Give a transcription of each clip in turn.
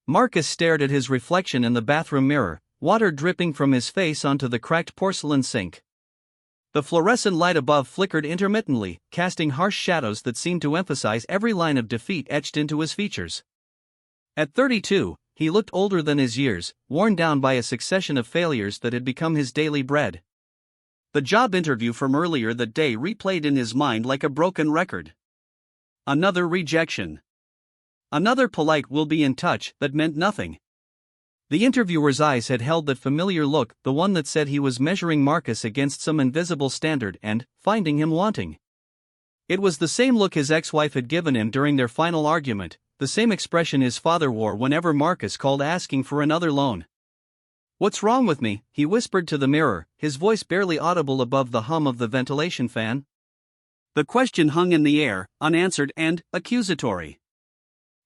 Marcus stared at his reflection in the bathroom mirror, water dripping from his face onto the cracked porcelain sink. The fluorescent light above flickered intermittently, casting harsh shadows that seemed to emphasize every line of defeat etched into his features. At 32, he looked older than his years, worn down by a succession of failures that had become his daily bread. The job interview from earlier that day replayed in his mind like a broken record. Another rejection. Another polite "we'll be in touch" that meant nothing. The interviewer's eyes had held that familiar look, the one that said he was measuring Marcus against some invisible standard and finding him wanting. It was the same look his ex-wife had given him during their final argument, the same expression his father wore whenever Marcus called asking for another loan. "What's wrong with me?" he whispered to the mirror, his voice barely audible above the hum of the ventilation fan. The question hung in the air, unanswered and accusatory.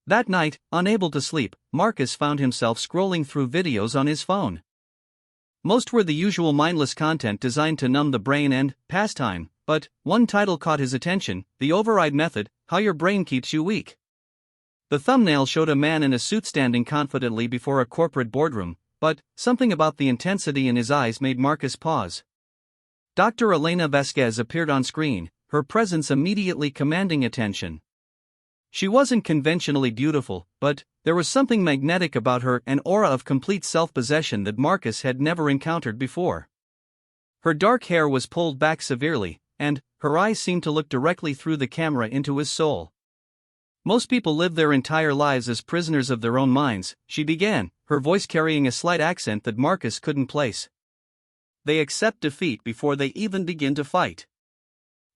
That night, unable to sleep, Marcus found himself scrolling through videos on his phone. Most were the usual mindless content designed to numb the brain and pastime, but one title caught his attention: The Override Method, How Your Brain Keeps You Weak. The thumbnail showed a man in a suit standing confidently before a corporate boardroom, but something about the intensity in his eyes made Marcus pause. Dr. Elena Vasquez appeared on screen, her presence immediately commanding attention. She wasn't conventionally beautiful, but there was something magnetic about her, an aura of complete self-possession that Marcus had never encountered before. Her dark hair was pulled back severely, and her eyes seemed to look directly through the camera into his soul. "Most people live their entire lives as prisoners of their own minds," she began, her voice carrying a slight accent that Marcus couldn't place. "They accept defeat before they even begin to fight.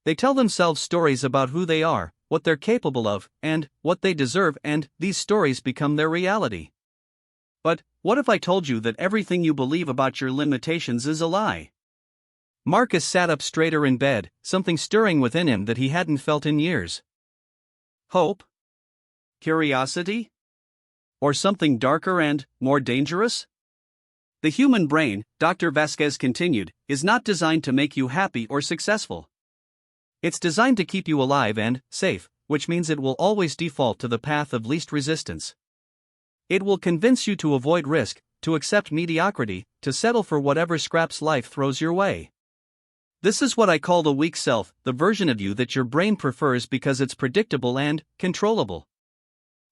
They tell themselves stories about who they are, what they're capable of, and what they deserve, and these stories become their reality. But what if I told you that everything you believe about your limitations is a lie?" Marcus sat up straighter in bed, something stirring within him that he hadn't felt in years. Hope? Curiosity? Or something darker and more dangerous? The human brain, Dr. Vasquez continued, is not designed to make you happy or successful. It's designed to keep you alive and safe, which means it will always default to the path of least resistance. It will convince you to avoid risk, to accept mediocrity, to settle for whatever scraps life throws your way. This is what I call the weak self, the version of you that your brain prefers because it's predictable and controllable.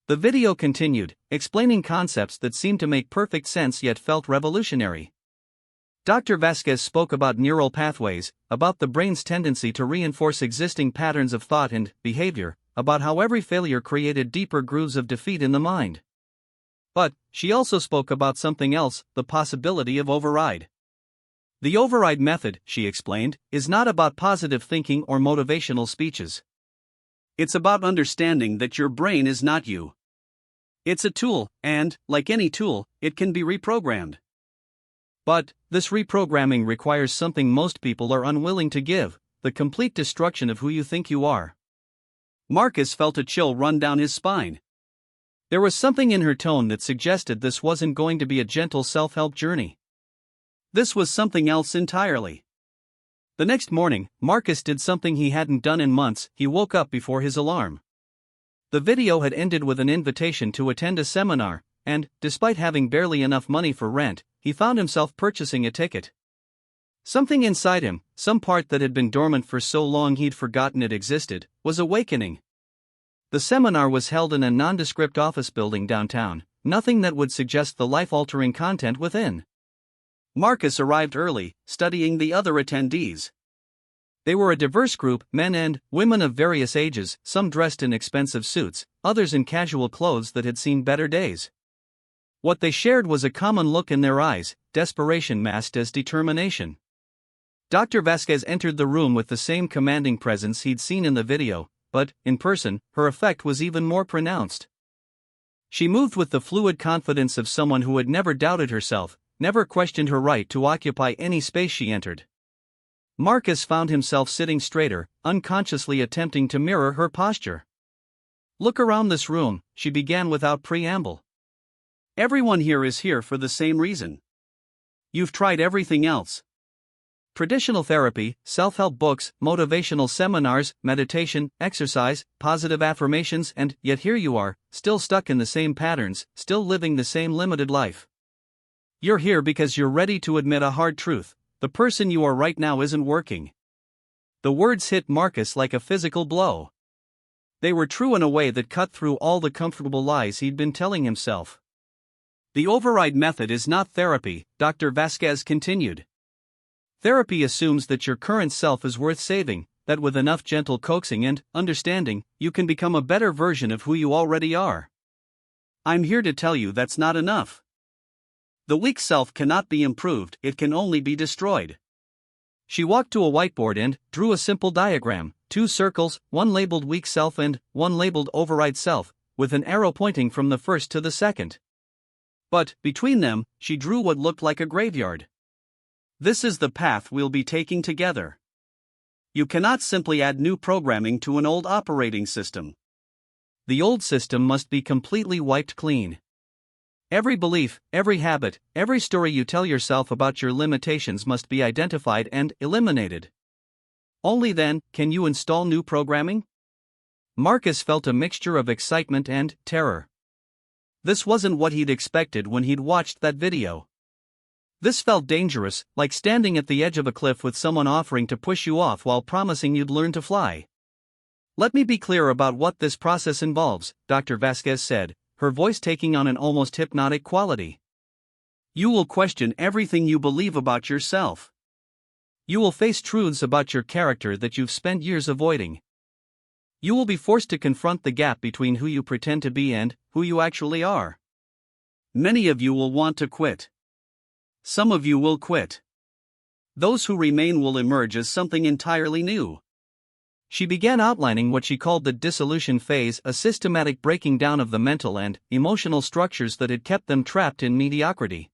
The video continued, explaining concepts that seemed to make perfect sense yet felt revolutionary. Dr. Vasquez spoke about neural pathways, about the brain's tendency to reinforce existing patterns of thought and behavior, about how every failure created deeper grooves of defeat in the mind. But she also spoke about something else, the possibility of override. The override method, she explained, is not about positive thinking or motivational speeches. It's about understanding that your brain is not you. It's a tool, and, like any tool, it can be reprogrammed. But this reprogramming requires something most people are unwilling to give: the complete destruction of who you think you are. Marcus felt a chill run down his spine. There was something in her tone that suggested this wasn't going to be a gentle self-help journey. This was something else entirely. The next morning, Marcus did something he hadn't done in months. He woke up before his alarm. The video had ended with an invitation to attend a seminar, and, despite having barely enough money for rent, he found himself purchasing a ticket. Something inside him, some part that had been dormant for so long he'd forgotten it existed, was awakening. The seminar was held in a nondescript office building downtown, nothing that would suggest the life-altering content within. Marcus arrived early, studying the other attendees. They were a diverse group, men and women of various ages, some dressed in expensive suits, others in casual clothes that had seen better days. What they shared was a common look in their eyes, desperation masked as determination. Dr. Vasquez entered the room with the same commanding presence he'd seen in the video, but, in person, her effect was even more pronounced. She moved with the fluid confidence of someone who had never doubted herself, never questioned her right to occupy any space she entered. Marcus found himself sitting straighter, unconsciously attempting to mirror her posture. "Look around this room," she began without preamble. "Everyone here is here for the same reason. You've tried everything else. Traditional therapy, self-help books, motivational seminars, meditation, exercise, positive affirmations, and yet here you are, still stuck in the same patterns, still living the same limited life. You're here because you're ready to admit a hard truth: the person you are right now isn't working. The words hit Marcus like a physical blow. They were true in a way that cut through all the comfortable lies he'd been telling himself. The override method is not therapy, Dr. Vasquez continued. Therapy assumes that your current self is worth saving, that with enough gentle coaxing and understanding, you can become a better version of who you already are. I'm here to tell you that's not enough. The weak self cannot be improved, it can only be destroyed. She walked to a whiteboard and drew a simple diagram: 2 circles, one labeled weak self and one labeled override self, with an arrow pointing from the first to the second. But, between them, she drew what looked like a graveyard. This is the path we'll be taking together. You cannot simply add new programming to an old operating system. The old system must be completely wiped clean. Every belief, every habit, every story you tell yourself about your limitations must be identified and eliminated. Only then can you install new programming. Marcus felt a mixture of excitement and terror. This wasn't what he'd expected when he'd watched that video. This felt dangerous, like standing at the edge of a cliff with someone offering to push you off while promising you'd learn to fly. Let me be clear about what this process involves, Dr. Vasquez said, her voice taking on an almost hypnotic quality. You will question everything you believe about yourself. You will face truths about your character that you've spent years avoiding. You will be forced to confront the gap between who you pretend to be and who you actually are. Many of you will want to quit. Some of you will quit. Those who remain will emerge as something entirely new. She began outlining what she called the dissolution phase, a systematic breaking down of the mental and emotional structures that had kept them trapped in mediocrity.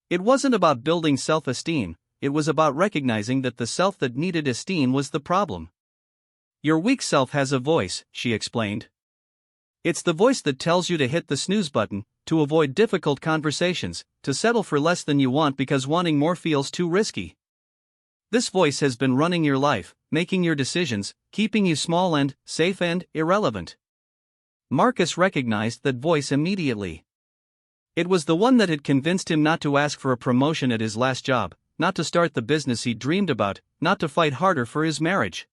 It wasn't about building self-esteem, it was about recognizing that the self that needed esteem was the problem. Your weak self has a voice, she explained. It's the voice that tells you to hit the snooze button, to avoid difficult conversations, to settle for less than you want because wanting more feels too risky. This voice has been running your life, making your decisions, keeping you small and safe and irrelevant. Marcus recognized that voice immediately. It was the one that had convinced him not to ask for a promotion at his last job, not to start the business he dreamed about, not to fight harder for his marriage.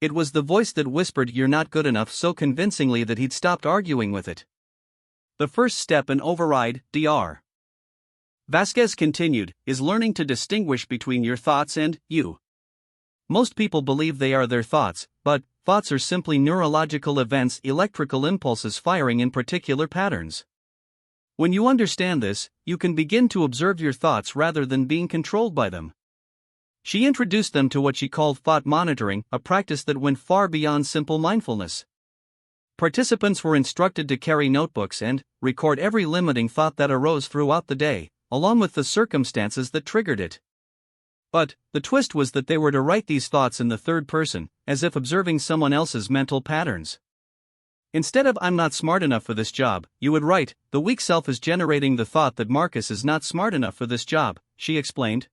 It was the voice that whispered "you're not good enough" so convincingly that he'd stopped arguing with it. The first step in override, Dr. Vasquez continued, is learning to distinguish between your thoughts and you. Most people believe they are their thoughts, but thoughts are simply neurological events, electrical impulses firing in particular patterns. When you understand this, you can begin to observe your thoughts rather than being controlled by them. She introduced them to what she called thought monitoring, a practice that went far beyond simple mindfulness. Participants were instructed to carry notebooks and record every limiting thought that arose throughout the day, along with the circumstances that triggered it. But the twist was that they were to write these thoughts in the third person, as if observing someone else's mental patterns. Instead of "I'm not smart enough for this job," you would write, "The weak self is generating the thought that Marcus is not smart enough for this job," she explained.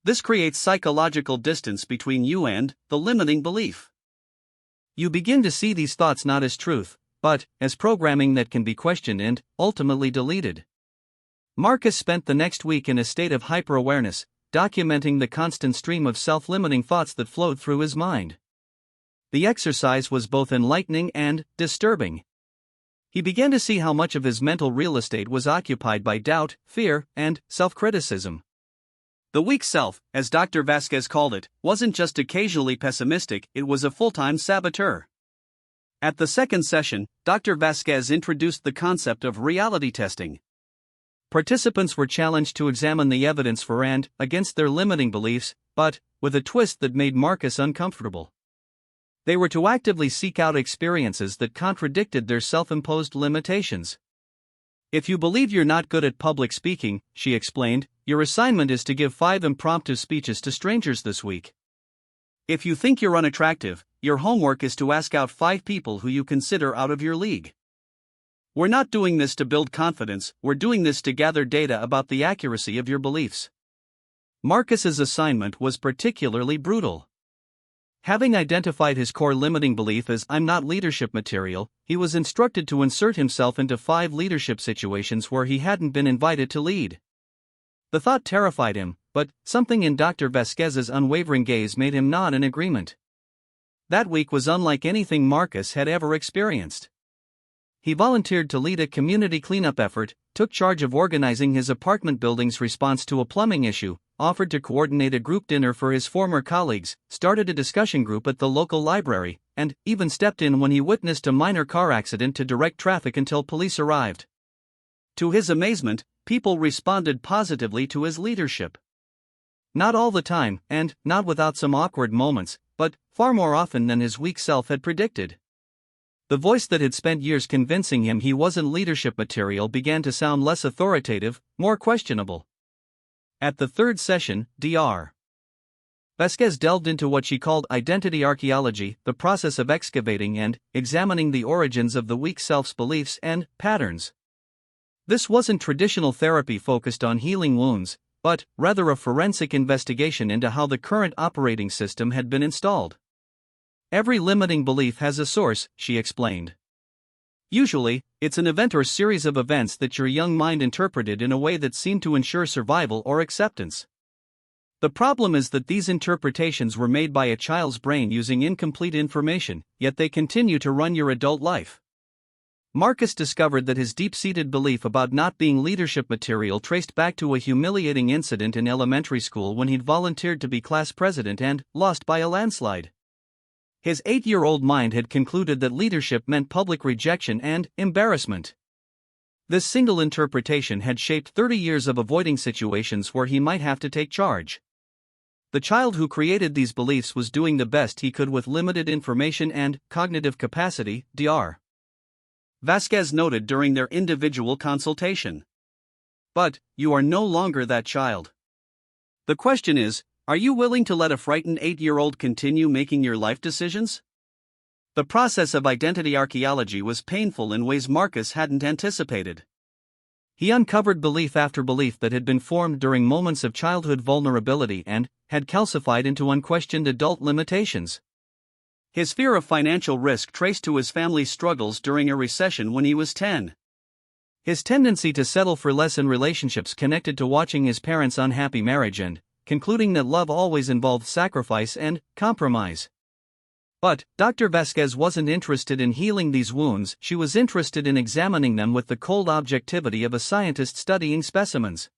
This creates psychological distance between you and the limiting belief. You begin to see these thoughts not as truth, but as programming that can be questioned and ultimately deleted. Marcus spent the next week in a state of hyper-awareness, documenting the constant stream of self-limiting thoughts that flowed through his mind. The exercise was both enlightening and disturbing. He began to see how much of his mental real estate was occupied by doubt, fear, and self-criticism. The weak self, as Dr. Vasquez called it, wasn't just occasionally pessimistic, it was a full-time saboteur. At the second session, Dr. Vasquez introduced the concept of reality testing. Participants were challenged to examine the evidence for and against their limiting beliefs, but with a twist that made Marcus uncomfortable. They were to actively seek out experiences that contradicted their self-imposed limitations. If you believe you're not good at public speaking, she explained, your assignment is to give 5 impromptu speeches to strangers this week. If you think you're unattractive, your homework is to ask out 5 people who you consider out of your league. We're not doing this to build confidence, we're doing this to gather data about the accuracy of your beliefs. Marcus's assignment was particularly brutal. Having identified his core limiting belief as "I'm not leadership material," he was instructed to insert himself into 5 leadership situations where he hadn't been invited to lead. The thought terrified him, but something in Dr. Vasquez's unwavering gaze made him nod in agreement. That week was unlike anything Marcus had ever experienced. He volunteered to lead a community cleanup effort, took charge of organizing his apartment building's response to a plumbing issue, offered to coordinate a group dinner for his former colleagues, started a discussion group at the local library, and even stepped in when he witnessed a minor car accident to direct traffic until police arrived. To his amazement, people responded positively to his leadership. Not all the time, and not without some awkward moments, but far more often than his weak self had predicted. The voice that had spent years convincing him he wasn't leadership material began to sound less authoritative, more questionable. At the 3rd session, Dr. Vasquez delved into what she called identity archaeology, the process of excavating and examining the origins of the weak self's beliefs and patterns. This wasn't traditional therapy focused on healing wounds, but rather a forensic investigation into how the current operating system had been installed. Every limiting belief has a source, she explained. Usually, it's an event or series of events that your young mind interpreted in a way that seemed to ensure survival or acceptance. The problem is that these interpretations were made by a child's brain using incomplete information, yet they continue to run your adult life. Marcus discovered that his deep-seated belief about not being leadership material traced back to a humiliating incident in elementary school when he'd volunteered to be class president and lost by a landslide. His 8-year-old mind had concluded that leadership meant public rejection and embarrassment. This single interpretation had shaped 30 years of avoiding situations where he might have to take charge. The child who created these beliefs was doing the best he could with limited information and cognitive capacity, Dr. Vasquez noted during their individual consultation. But you are no longer that child. The question is, are you willing to let a frightened 8-year-old continue making your life decisions? The process of identity archaeology was painful in ways Marcus hadn't anticipated. He uncovered belief after belief that had been formed during moments of childhood vulnerability and had calcified into unquestioned adult limitations. His fear of financial risk traced to his family's struggles during a recession when he was 10. His tendency to settle for less in relationships connected to watching his parents' unhappy marriage and concluding that love always involved sacrifice and compromise. But Dr. Vasquez wasn't interested in healing these wounds, she was interested in examining them with the cold objectivity of a scientist studying specimens.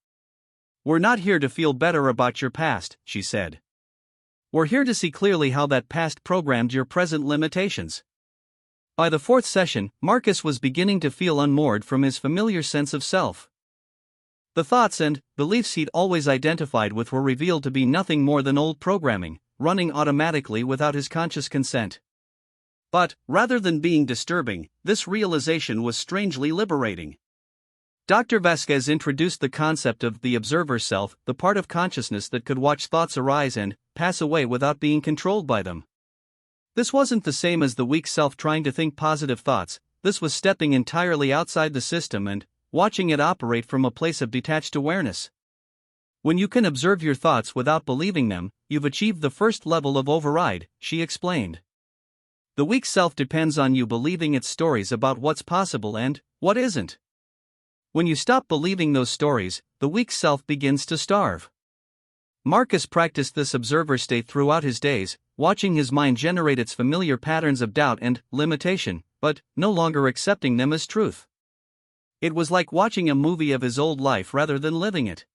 "We're not here to feel better about your past," she said. "We're here to see clearly how that past programmed your present limitations." By the 4th session, Marcus was beginning to feel unmoored from his familiar sense of self. The thoughts and beliefs he'd always identified with were revealed to be nothing more than old programming, running automatically without his conscious consent. But, rather than being disturbing, this realization was strangely liberating. Dr. Vasquez introduced the concept of the observer self, the part of consciousness that could watch thoughts arise and pass away without being controlled by them. This wasn't the same as the weak self trying to think positive thoughts, this was stepping entirely outside the system and watching it operate from a place of detached awareness. When you can observe your thoughts without believing them, you've achieved the first level of override, she explained. The weak self depends on you believing its stories about what's possible and what isn't. When you stop believing those stories, the weak self begins to starve. Marcus practiced this observer state throughout his days, watching his mind generate its familiar patterns of doubt and limitation, but no longer accepting them as truth. It was like watching a movie of his old life rather than living it.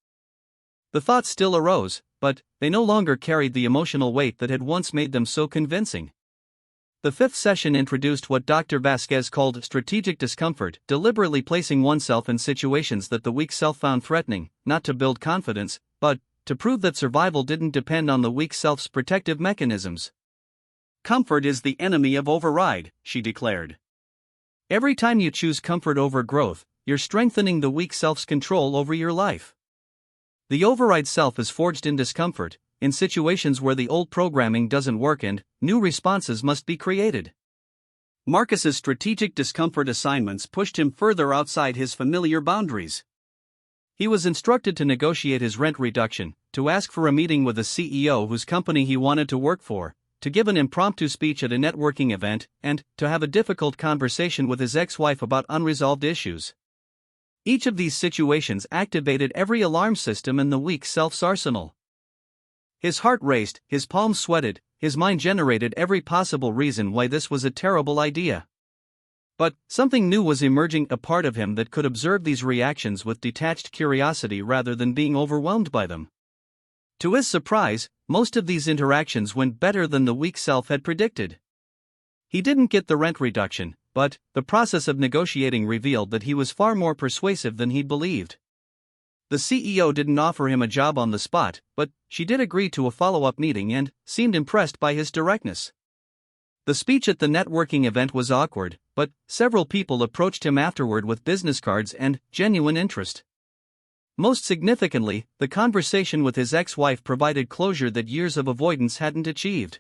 The thoughts still arose, but they no longer carried the emotional weight that had once made them so convincing. The 5th session introduced what Dr. Vasquez called strategic discomfort, deliberately placing oneself in situations that the weak self found threatening, not to build confidence, but to prove that survival didn't depend on the weak self's protective mechanisms. "Comfort is the enemy of override," she declared. "Every time you choose comfort over growth, you're strengthening the weak self's control over your life. The override self is forged in discomfort, in situations where the old programming doesn't work and new responses must be created." Marcus's strategic discomfort assignments pushed him further outside his familiar boundaries. He was instructed to negotiate his rent reduction, to ask for a meeting with a CEO whose company he wanted to work for, to give an impromptu speech at a networking event, and to have a difficult conversation with his ex-wife about unresolved issues. Each of these situations activated every alarm system in the weak self's arsenal. His heart raced, his palms sweated, his mind generated every possible reason why this was a terrible idea. But something new was emerging, a part of him that could observe these reactions with detached curiosity rather than being overwhelmed by them. To his surprise, most of these interactions went better than the weak self had predicted. He didn't get the rent reduction, but the process of negotiating revealed that he was far more persuasive than he'd believed. The CEO didn't offer him a job on the spot, but she did agree to a follow-up meeting and seemed impressed by his directness. The speech at the networking event was awkward, but several people approached him afterward with business cards and genuine interest. Most significantly, the conversation with his ex-wife provided closure that years of avoidance hadn't achieved.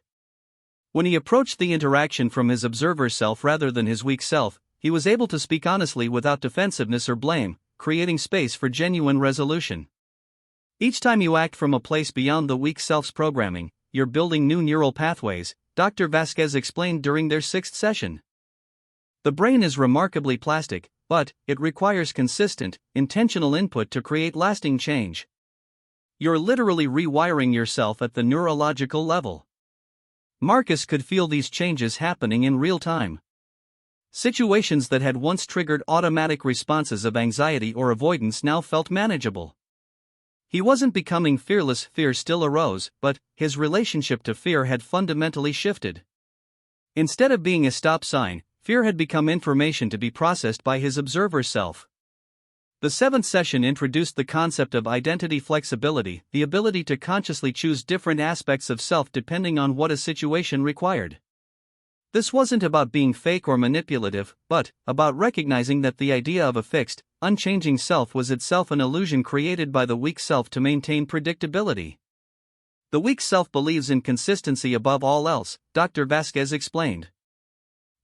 When he approached the interaction from his observer self rather than his weak self, he was able to speak honestly without defensiveness or blame, creating space for genuine resolution. Each time you act from a place beyond the weak self's programming, you're building new neural pathways, Dr. Vasquez explained during their 6th session. The brain is remarkably plastic, but it requires consistent, intentional input to create lasting change. You're literally rewiring yourself at the neurological level. Marcus could feel these changes happening in real time. Situations that had once triggered automatic responses of anxiety or avoidance now felt manageable. He wasn't becoming fearless, fear still arose, but his relationship to fear had fundamentally shifted. Instead of being a stop sign, fear had become information to be processed by his observer self. The 7th session introduced the concept of identity flexibility, the ability to consciously choose different aspects of self depending on what a situation required. This wasn't about being fake or manipulative, but about recognizing that the idea of a fixed, unchanging self was itself an illusion created by the weak self to maintain predictability. The weak self believes in consistency above all else, Dr. Vasquez explained.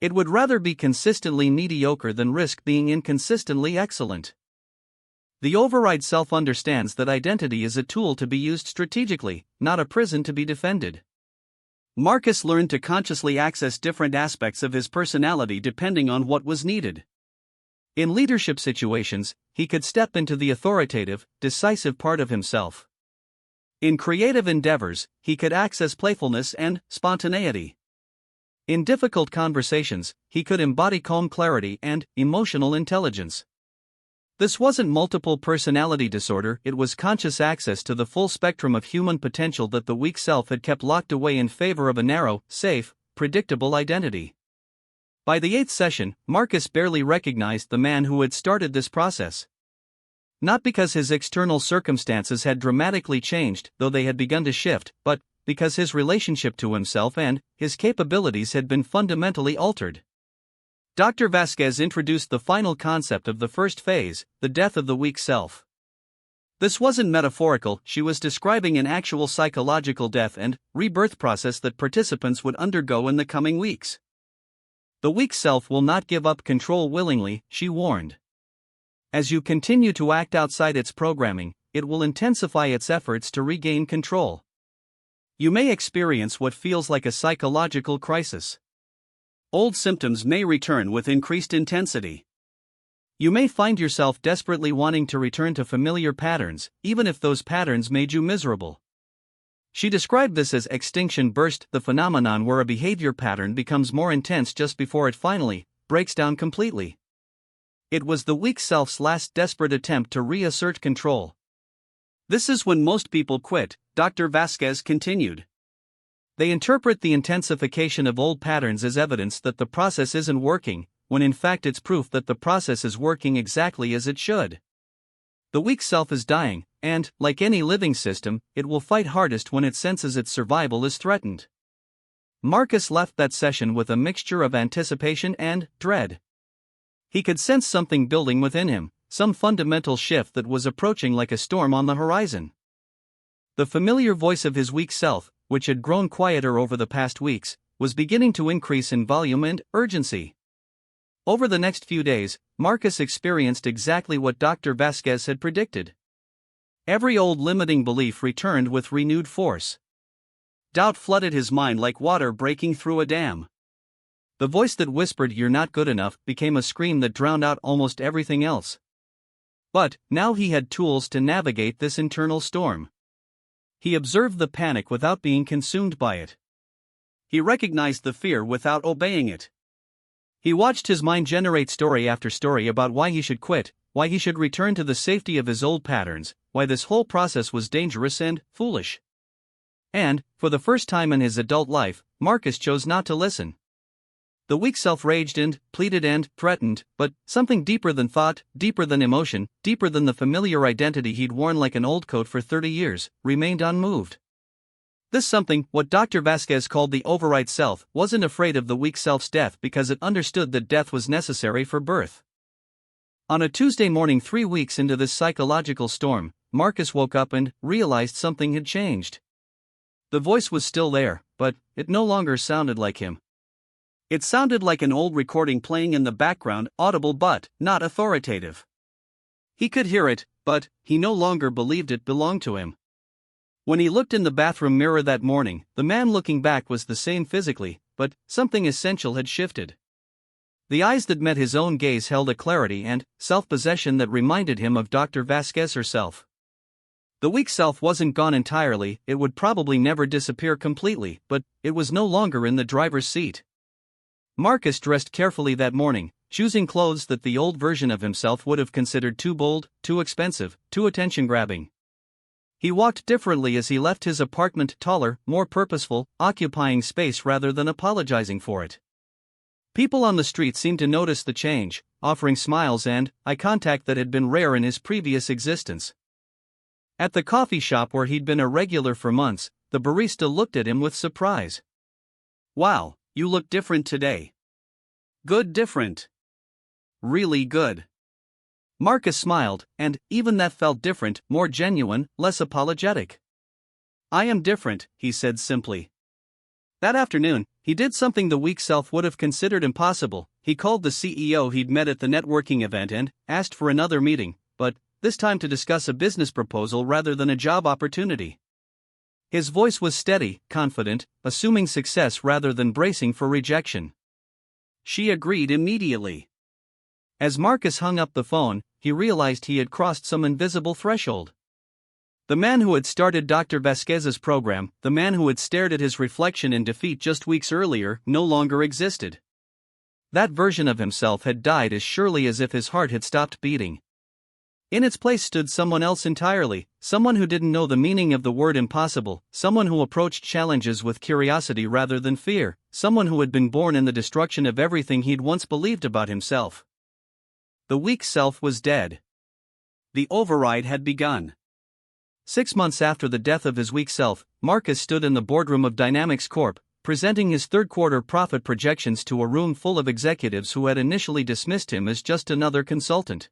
It would rather be consistently mediocre than risk being inconsistently excellent. The override self understands that identity is a tool to be used strategically, not a prison to be defended. Marcus learned to consciously access different aspects of his personality depending on what was needed. In leadership situations, he could step into the authoritative, decisive part of himself. In creative endeavors, he could access playfulness and spontaneity. In difficult conversations, he could embody calm clarity and emotional intelligence. This wasn't multiple personality disorder, it was conscious access to the full spectrum of human potential that the weak self had kept locked away in favor of a narrow, safe, predictable identity. By the 8th session, Marcus barely recognized the man who had started this process. Not because his external circumstances had dramatically changed, though they had begun to shift, but because his relationship to himself and his capabilities had been fundamentally altered. Dr. Vasquez introduced the final concept of the first phase, the death of the weak self. This wasn't metaphorical, she was describing an actual psychological death and rebirth process that participants would undergo in the coming weeks. The weak self will not give up control willingly, she warned. As you continue to act outside its programming, it will intensify its efforts to regain control. You may experience what feels like a psychological crisis. Old symptoms may return with increased intensity. You may find yourself desperately wanting to return to familiar patterns, even if those patterns made you miserable. She described this as extinction burst, the phenomenon where a behavior pattern becomes more intense just before it finally breaks down completely. It was the weak self's last desperate attempt to reassert control. This is when most people quit, Dr. Vasquez continued. They interpret the intensification of old patterns as evidence that the process isn't working, when in fact it's proof that the process is working exactly as it should. The weak self is dying, and, like any living system, it will fight hardest when it senses its survival is threatened. Marcus left that session with a mixture of anticipation and dread. He could sense something building within him, some fundamental shift that was approaching like a storm on the horizon. The familiar voice of his weak self, which had grown quieter over the past weeks, was beginning to increase in volume and urgency. Over the next few days, Marcus experienced exactly what Dr. Vasquez had predicted. Every old limiting belief returned with renewed force. Doubt flooded his mind like water breaking through a dam. The voice that whispered "you're not good enough" became a scream that drowned out almost everything else. But now he had tools to navigate this internal storm. He observed the panic without being consumed by it. He recognized the fear without obeying it. He watched his mind generate story after story about why he should quit, why he should return to the safety of his old patterns, why this whole process was dangerous and foolish. And, for the first time in his adult life, Marcus chose not to listen. The weak self raged and pleaded and threatened, but something deeper than thought, deeper than emotion, deeper than the familiar identity he'd worn like an old coat for 30 years, remained unmoved. This something, what Dr. Vasquez called the override self, wasn't afraid of the weak self's death because it understood that death was necessary for birth. On a Tuesday morning 3 weeks into this psychological storm, Marcus woke up and realized something had changed. The voice was still there, but it no longer sounded like him. It sounded like an old recording playing in the background, audible but not authoritative. He could hear it, but he no longer believed it belonged to him. When he looked in the bathroom mirror that morning, the man looking back was the same physically, but something essential had shifted. The eyes that met his own gaze held a clarity and self-possession that reminded him of Dr. Vasquez herself. The weak self wasn't gone entirely, it would probably never disappear completely, but it was no longer in the driver's seat. Marcus dressed carefully that morning, choosing clothes that the old version of himself would have considered too bold, too expensive, too attention-grabbing. He walked differently as he left his apartment, taller, more purposeful, occupying space rather than apologizing for it. People on the street seemed to notice the change, offering smiles and eye contact that had been rare in his previous existence. At the coffee shop where he'd been a regular for months, the barista looked at him with surprise. "Wow, you look different today." "Good different." "Really good." Marcus smiled, and even that felt different, more genuine, less apologetic. "I am different," he said simply. That afternoon, he did something the weak self would have considered impossible. He called the CEO he'd met at the networking event and asked for another meeting, but this time to discuss a business proposal rather than a job opportunity. His voice was steady, confident, assuming success rather than bracing for rejection. She agreed immediately. As Marcus hung up the phone, he realized he had crossed some invisible threshold. The man who had started Dr. Vasquez's program, the man who had stared at his reflection in defeat just weeks earlier, no longer existed. That version of himself had died as surely as if his heart had stopped beating. In its place stood someone else entirely, someone who didn't know the meaning of the word impossible, someone who approached challenges with curiosity rather than fear, someone who had been born in the destruction of everything he'd once believed about himself. The weak self was dead. The override had begun. 6 months after the death of his weak self, Marcus stood in the boardroom of Dynamics Corp., presenting his third-quarter profit projections to a room full of executives who had initially dismissed him as just another consultant.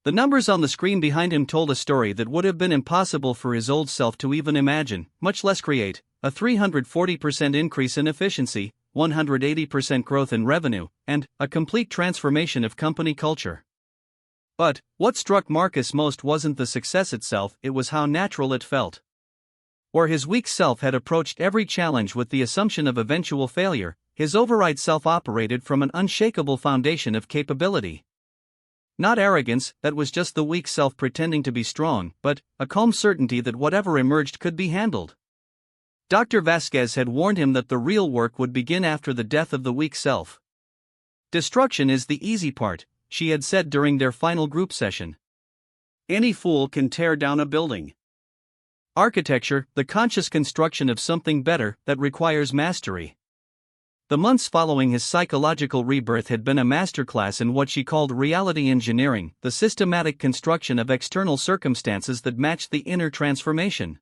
The numbers on the screen behind him told a story that would have been impossible for his old self to even imagine, much less create: a 340% increase in efficiency, 180% growth in revenue, and a complete transformation of company culture. But what struck Marcus most wasn't the success itself, it was how natural it felt. Where his weak self had approached every challenge with the assumption of eventual failure, his override self operated from an unshakable foundation of capability. Not arrogance, that was just the weak self pretending to be strong, but a calm certainty that whatever emerged could be handled. Dr. Vasquez had warned him that the real work would begin after the death of the weak self. "Destruction is the easy part," she had said during their final group session. "Any fool can tear down a building. Architecture, the conscious construction of something better, that requires mastery." The months following his psychological rebirth had been a masterclass in what she called reality engineering, the systematic construction of external circumstances that matched the inner transformation.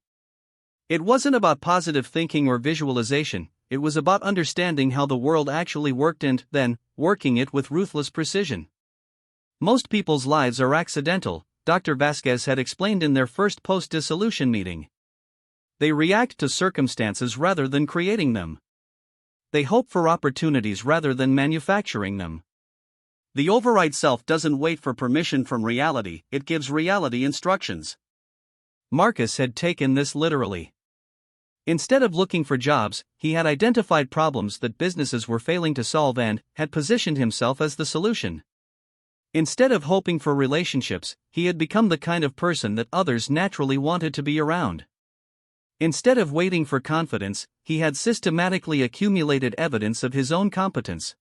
It wasn't about positive thinking or visualization, it was about understanding how the world actually worked and, then, working it with ruthless precision. Most people's lives are accidental, Dr. Vasquez had explained in their first post-dissolution meeting. They react to circumstances rather than creating them. They hope for opportunities rather than manufacturing them. The override self doesn't wait for permission from reality, it gives reality instructions. Marcus had taken this literally. Instead of looking for jobs, he had identified problems that businesses were failing to solve and had positioned himself as the solution. Instead of hoping for relationships, he had become the kind of person that others naturally wanted to be around. Instead of waiting for confidence, he had systematically accumulated evidence of his own competence.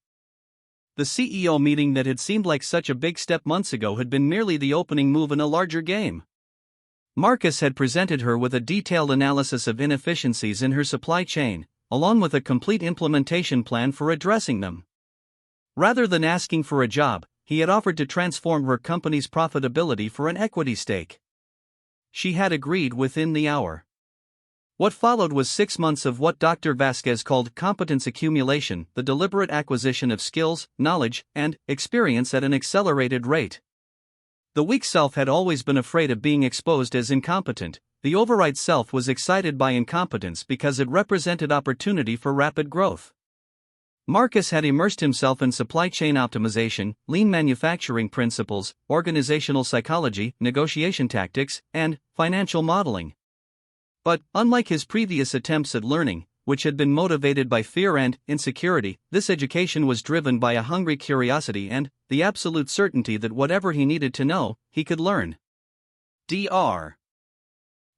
The CEO meeting that had seemed like such a big step months ago had been merely the opening move in a larger game. Marcus had presented her with a detailed analysis of inefficiencies in her supply chain, along with a complete implementation plan for addressing them. Rather than asking for a job, he had offered to transform her company's profitability for an equity stake. She had agreed within the hour. What followed was 6 months of what Dr. Vasquez called competence accumulation, the deliberate acquisition of skills, knowledge, and experience at an accelerated rate. The weak self had always been afraid of being exposed as incompetent. The override self was excited by incompetence because it represented opportunity for rapid growth. Marcus had immersed himself in supply chain optimization, lean manufacturing principles, organizational psychology, negotiation tactics, and financial modeling. But, unlike his previous attempts at learning, which had been motivated by fear and insecurity, this education was driven by a hungry curiosity and the absolute certainty that whatever he needed to know, he could learn. Dr.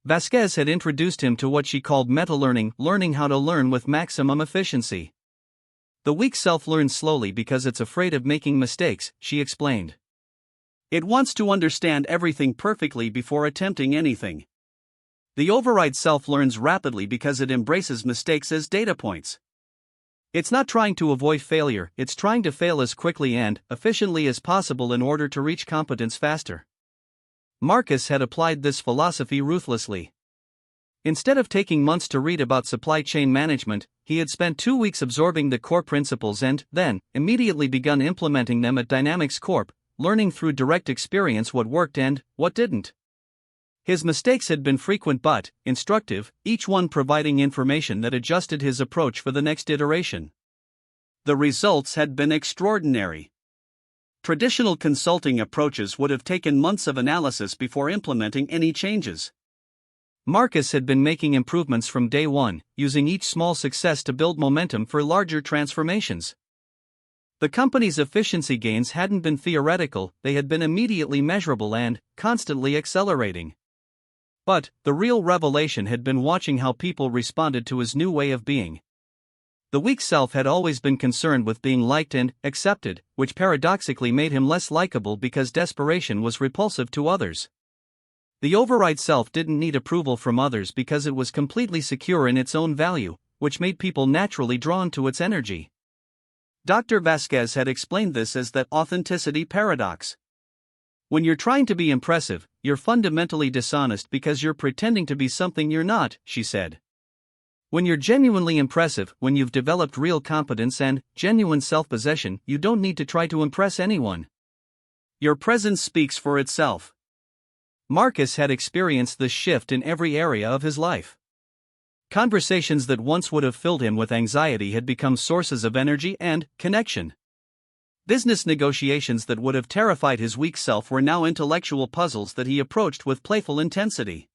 Vasquez had introduced him to what she called meta-learning, learning how to learn with maximum efficiency. The weak self learns slowly because it's afraid of making mistakes, she explained. It wants to understand everything perfectly before attempting anything. The override self learns rapidly because it embraces mistakes as data points. It's not trying to avoid failure, it's trying to fail as quickly and efficiently as possible in order to reach competence faster. Marcus had applied this philosophy ruthlessly. Instead of taking months to read about supply chain management, he had spent 2 weeks absorbing the core principles and, then, immediately begun implementing them at Dynamics Corp, learning through direct experience what worked and what didn't. His mistakes had been frequent but instructive, each one providing information that adjusted his approach for the next iteration. The results had been extraordinary. Traditional consulting approaches would have taken months of analysis before implementing any changes. Marcus had been making improvements from day one, using each small success to build momentum for larger transformations. The company's efficiency gains hadn't been theoretical, they had been immediately measurable and constantly accelerating. But the real revelation had been watching how people responded to his new way of being. The weak self had always been concerned with being liked and accepted, which paradoxically made him less likable because desperation was repulsive to others. The override self didn't need approval from others because it was completely secure in its own value, which made people naturally drawn to its energy. Dr. Vasquez had explained this as the authenticity paradox. When you're trying to be impressive, you're fundamentally dishonest because you're pretending to be something you're not, she said. When you're genuinely impressive, when you've developed real competence and genuine self-possession, you don't need to try to impress anyone. Your presence speaks for itself. Marcus had experienced this shift in every area of his life. Conversations that once would have filled him with anxiety had become sources of energy and connection. Business negotiations that would have terrified his weak self were now intellectual puzzles that he approached with playful intensity.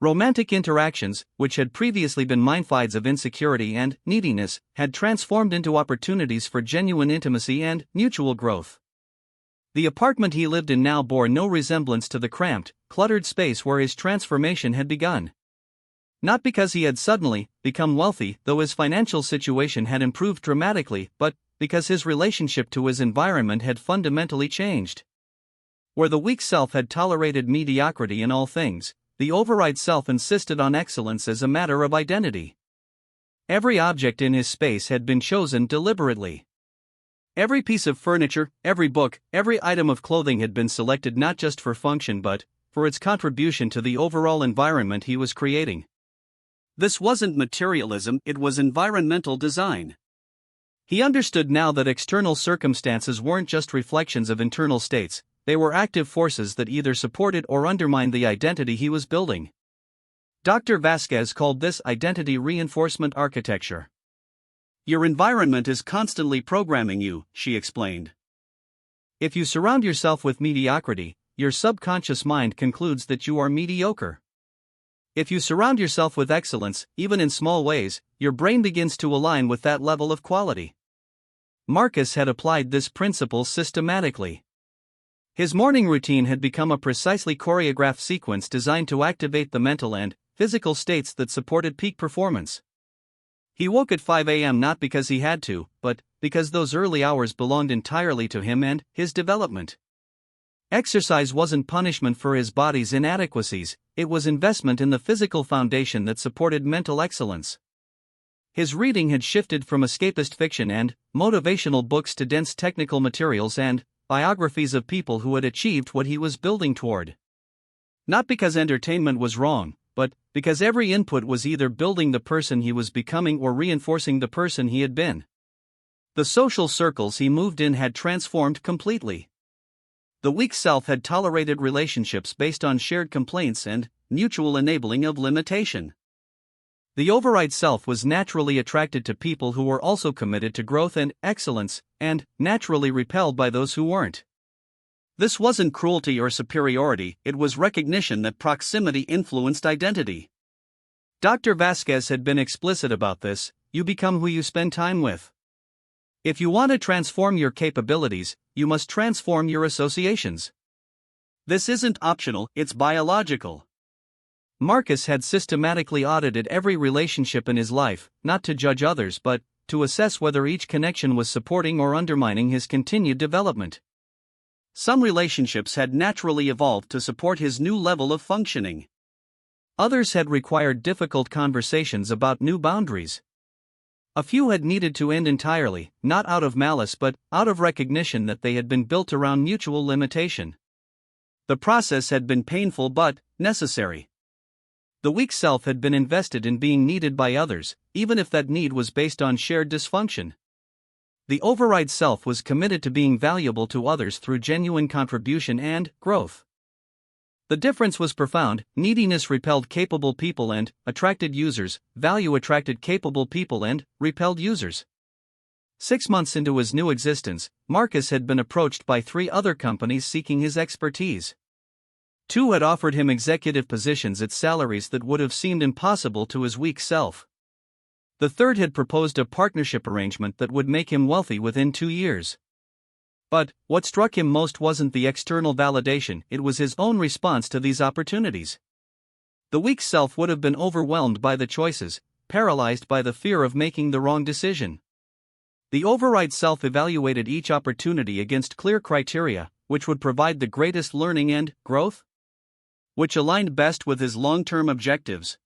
Romantic interactions, which had previously been minefields of insecurity and neediness, had transformed into opportunities for genuine intimacy and mutual growth. The apartment he lived in now bore no resemblance to the cramped, cluttered space where his transformation had begun. Not because he had suddenly become wealthy, though his financial situation had improved dramatically, but because his relationship to his environment had fundamentally changed. Where the weak self had tolerated mediocrity in all things, the override self insisted on excellence as a matter of identity. Every object in his space had been chosen deliberately. Every piece of furniture, every book, every item of clothing had been selected not just for function but for its contribution to the overall environment he was creating. This wasn't materialism, it was environmental design. He understood now that external circumstances weren't just reflections of internal states, they were active forces that either supported or undermined the identity he was building. Dr. Vasquez called this identity reinforcement architecture. Your environment is constantly programming you, she explained. If you surround yourself with mediocrity, your subconscious mind concludes that you are mediocre. If you surround yourself with excellence, even in small ways, your brain begins to align with that level of quality. Marcus had applied this principle systematically. His morning routine had become a precisely choreographed sequence designed to activate the mental and physical states that supported peak performance. He woke at 5 a.m. not because he had to, but because those early hours belonged entirely to him and his development. Exercise wasn't punishment for his body's inadequacies, it was investment in the physical foundation that supported mental excellence. His reading had shifted from escapist fiction and motivational books to dense technical materials and biographies of people who had achieved what he was building toward. Not because entertainment was wrong, but because every input was either building the person he was becoming or reinforcing the person he had been. The social circles he moved in had transformed completely. The weak self had tolerated relationships based on shared complaints and mutual enabling of limitation. The override self was naturally attracted to people who were also committed to growth and excellence, and naturally repelled by those who weren't. This wasn't cruelty or superiority, it was recognition that proximity influenced identity. Dr. Vasquez had been explicit about this: you become who you spend time with. If you want to transform your capabilities, you must transform your associations. This isn't optional, it's biological. Marcus had systematically audited every relationship in his life, not to judge others but to assess whether each connection was supporting or undermining his continued development. Some relationships had naturally evolved to support his new level of functioning. Others had required difficult conversations about new boundaries. A few had needed to end entirely, not out of malice but out of recognition that they had been built around mutual limitation. The process had been painful but necessary. The weak self had been invested in being needed by others, even if that need was based on shared dysfunction. The override self was committed to being valuable to others through genuine contribution and growth. The difference was profound: neediness repelled capable people and attracted users, value attracted capable people and repelled users. 6 months into his new existence, Marcus had been approached by 3 other companies seeking his expertise. 2 had offered him executive positions at salaries that would have seemed impossible to his weak self. The 3rd had proposed a partnership arrangement that would make him wealthy within 2 years. But what struck him most wasn't the external validation, it was his own response to these opportunities. The weak self would have been overwhelmed by the choices, paralyzed by the fear of making the wrong decision. The override self evaluated each opportunity against clear criteria: which would provide the greatest learning and growth? Which aligned best with his long-term objectives?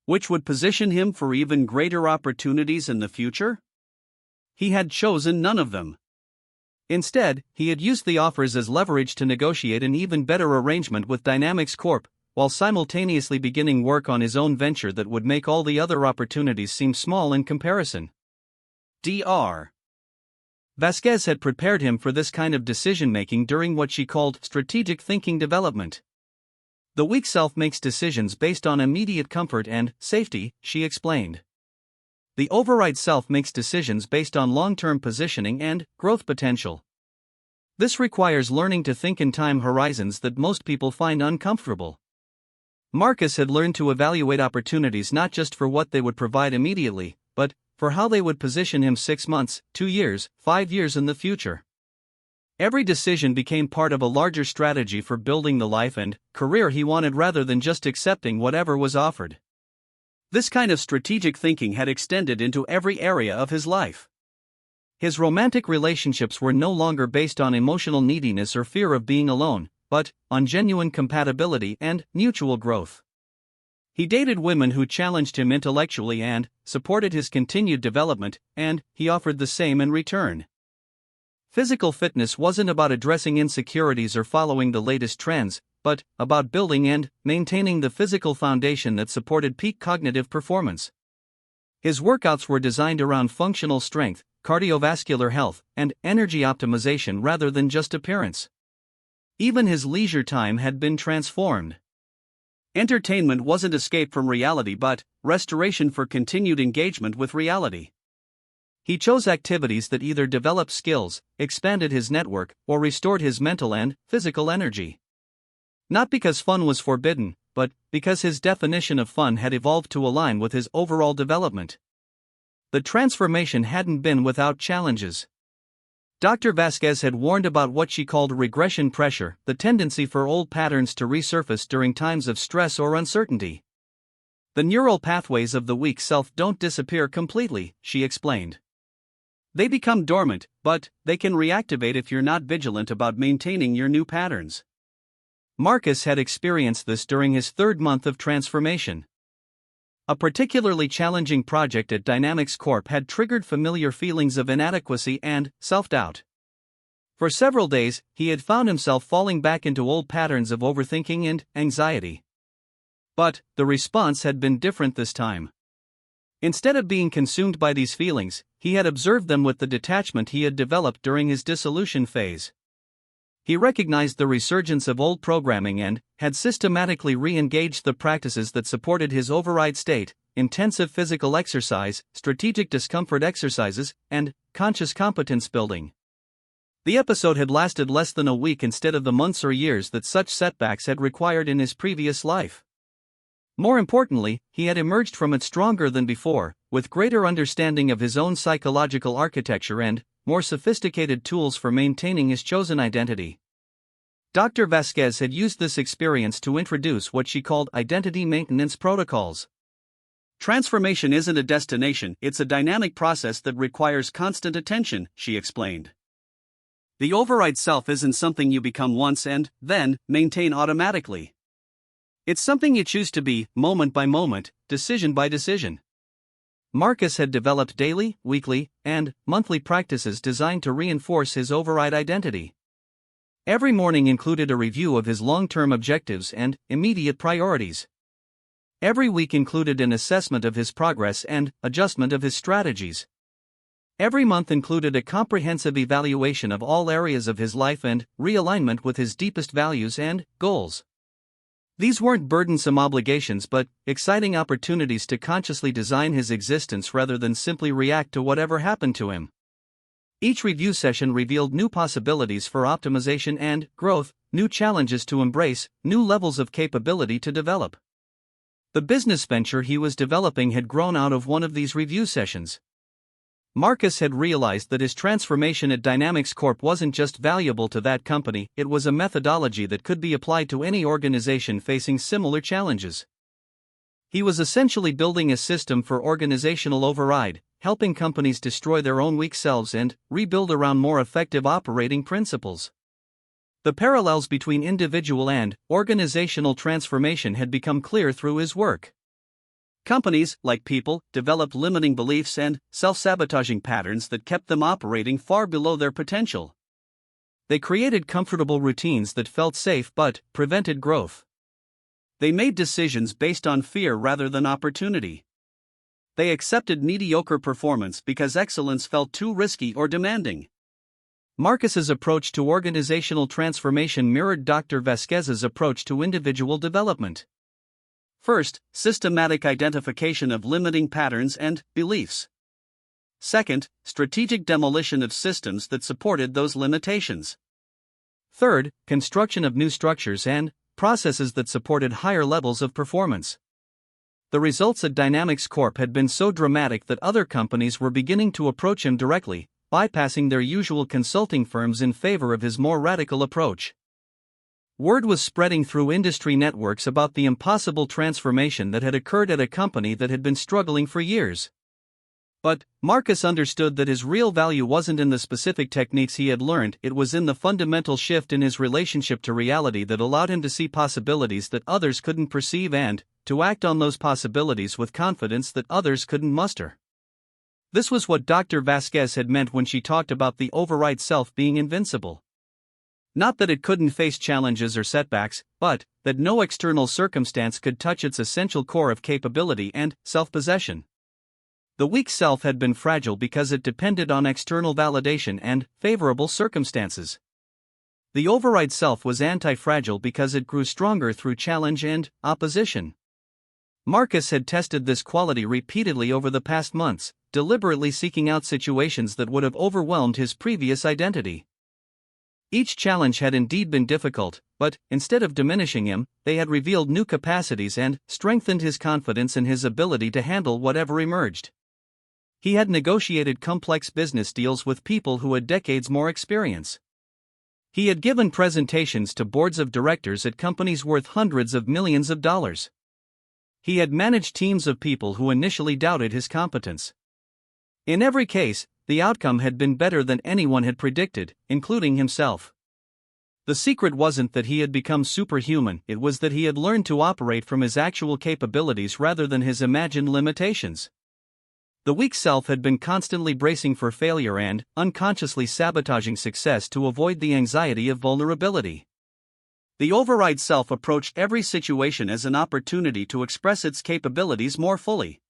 Which would position him for even greater opportunities in the future? He had chosen none of them. Instead, he had used the offers as leverage to negotiate an even better arrangement with Dynamics Corp, while simultaneously beginning work on his own venture that would make all the other opportunities seem small in comparison. Dr. Vasquez had prepared him for this kind of decision-making during what she called strategic thinking development. The weak self makes decisions based on immediate comfort and safety, she explained. The override self makes decisions based on long-term positioning and growth potential. This requires learning to think in time horizons that most people find uncomfortable. Marcus had learned to evaluate opportunities not just for what they would provide immediately, but for how they would position him 6 months, 2 years, 5 years in the future. Every decision became part of a larger strategy for building the life and career he wanted rather than just accepting whatever was offered. This kind of strategic thinking had extended into every area of his life. His romantic relationships were no longer based on emotional neediness or fear of being alone, but on genuine compatibility and mutual growth. He dated women who challenged him intellectually and supported his continued development, and he offered the same in return. Physical fitness wasn't about addressing insecurities or following the latest trends, but about building and maintaining the physical foundation that supported peak cognitive performance. His workouts were designed around functional strength, cardiovascular health, and energy optimization rather than just appearance. Even his leisure time had been transformed. Entertainment wasn't escape from reality but restoration for continued engagement with reality. He chose activities that either developed skills, expanded his network, or restored his mental and physical energy. Not because fun was forbidden, but because his definition of fun had evolved to align with his overall development. The transformation hadn't been without challenges. Dr. Vasquez had warned about what she called regression pressure, the tendency for old patterns to resurface during times of stress or uncertainty. The neural pathways of the weak self don't disappear completely, she explained. They become dormant, but they can reactivate if you're not vigilant about maintaining your new patterns. Marcus had experienced this during his third month of transformation. A particularly challenging project at Dynamics Corp had triggered familiar feelings of inadequacy and self-doubt. For several days, he had found himself falling back into old patterns of overthinking and anxiety. But the response had been different this time. Instead of being consumed by these feelings, he had observed them with the detachment he had developed during his dissolution phase. He recognized the resurgence of old programming and had systematically re-engaged the practices that supported his override state: intensive physical exercise, strategic discomfort exercises, and conscious competence building. The episode had lasted less than a week instead of the months or years that such setbacks had required in his previous life. More importantly, he had emerged from it stronger than before, with greater understanding of his own psychological architecture and more sophisticated tools for maintaining his chosen identity. Dr. Vasquez had used this experience to introduce what she called identity maintenance protocols. Transformation isn't a destination, it's a dynamic process that requires constant attention, she explained. The override self isn't something you become once and then maintain automatically. It's something you choose to be, moment by moment, decision by decision. Marcus had developed daily, weekly, and monthly practices designed to reinforce his override identity. Every morning included a review of his long-term objectives and immediate priorities. Every week included an assessment of his progress and adjustment of his strategies. Every month included a comprehensive evaluation of all areas of his life and realignment with his deepest values and goals. These weren't burdensome obligations but exciting opportunities to consciously design his existence rather than simply react to whatever happened to him. Each review session revealed new possibilities for optimization and growth, new challenges to embrace, new levels of capability to develop. The business venture he was developing had grown out of one of these review sessions. Marcus had realized that his transformation at Dynamics Corp wasn't just valuable to that company, it was a methodology that could be applied to any organization facing similar challenges. He was essentially building a system for organizational override, helping companies destroy their own weak selves and rebuild around more effective operating principles. The parallels between individual and organizational transformation had become clear through his work. Companies, like people, developed limiting beliefs and self-sabotaging patterns that kept them operating far below their potential. They created comfortable routines that felt safe but prevented growth. They made decisions based on fear rather than opportunity. They accepted mediocre performance because excellence felt too risky or demanding. Marcus's approach to organizational transformation mirrored Dr. Vasquez's approach to individual development. First, systematic identification of limiting patterns and beliefs. Second, strategic demolition of systems that supported those limitations. Third, construction of new structures and processes that supported higher levels of performance. The results at Dynamics Corp had been so dramatic that other companies were beginning to approach him directly, bypassing their usual consulting firms in favor of his more radical approach. Word was spreading through industry networks about the impossible transformation that had occurred at a company that had been struggling for years. But Marcus understood that his real value wasn't in the specific techniques he had learned, it was in the fundamental shift in his relationship to reality that allowed him to see possibilities that others couldn't perceive and to act on those possibilities with confidence that others couldn't muster. This was what Dr. Vasquez had meant when she talked about the override self being invincible. Not that it couldn't face challenges or setbacks, but that no external circumstance could touch its essential core of capability and self-possession. The weak self had been fragile because it depended on external validation and favorable circumstances. The override self was anti-fragile because it grew stronger through challenge and opposition. Marcus had tested this quality repeatedly over the past months, deliberately seeking out situations that would have overwhelmed his previous identity. Each challenge had indeed been difficult, but, instead of diminishing him, they had revealed new capacities and strengthened his confidence in his ability to handle whatever emerged. He had negotiated complex business deals with people who had decades more experience. He had given presentations to boards of directors at companies worth hundreds of millions of dollars. He had managed teams of people who initially doubted his competence. In every case, the outcome had been better than anyone had predicted, including himself. The secret wasn't that he had become superhuman, it was that he had learned to operate from his actual capabilities rather than his imagined limitations. The weak self had been constantly bracing for failure and, unconsciously sabotaging success to avoid the anxiety of vulnerability. The override self approached every situation as an opportunity to express its capabilities more fully.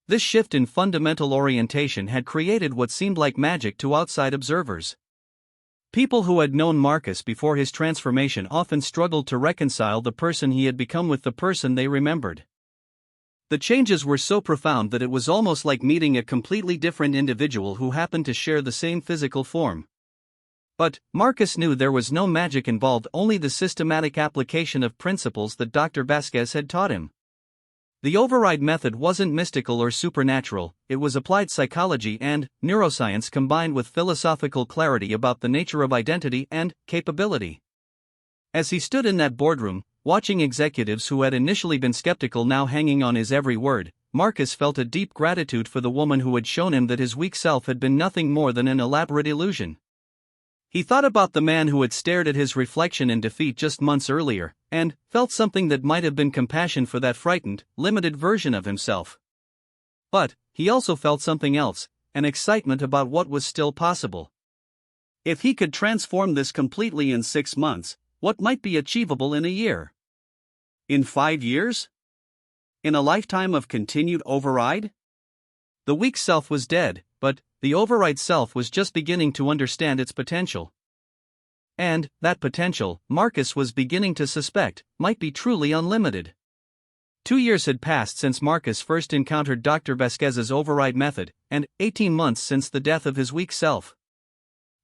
This shift in fundamental orientation had created what seemed like magic to outside observers. People who had known Marcus before his transformation often struggled to reconcile the person he had become with the person they remembered. The changes were so profound that it was almost like meeting a completely different individual who happened to share the same physical form. But Marcus knew there was no magic involved, only the systematic application of principles that Dr. Vasquez had taught him. The override method wasn't mystical or supernatural, it was applied psychology and neuroscience combined with philosophical clarity about the nature of identity and capability. As he stood in that boardroom, watching executives who had initially been skeptical now hanging on his every word, Marcus felt a deep gratitude for the woman who had shown him that his weak self had been nothing more than an elaborate illusion. He thought about the man who had stared at his reflection in defeat just months earlier, and felt something that might have been compassion for that frightened, limited version of himself. But he also felt something else, an excitement about what was still possible. If he could transform this completely in 6 months, what might be achievable in a year? In 5 years? In a lifetime of continued override? The weak self was dead, but the override self was just beginning to understand its potential. And that potential, Marcus was beginning to suspect, might be truly unlimited. 2 years had passed since Marcus first encountered Dr. Vasquez's override method, and 18 months since the death of his weak self.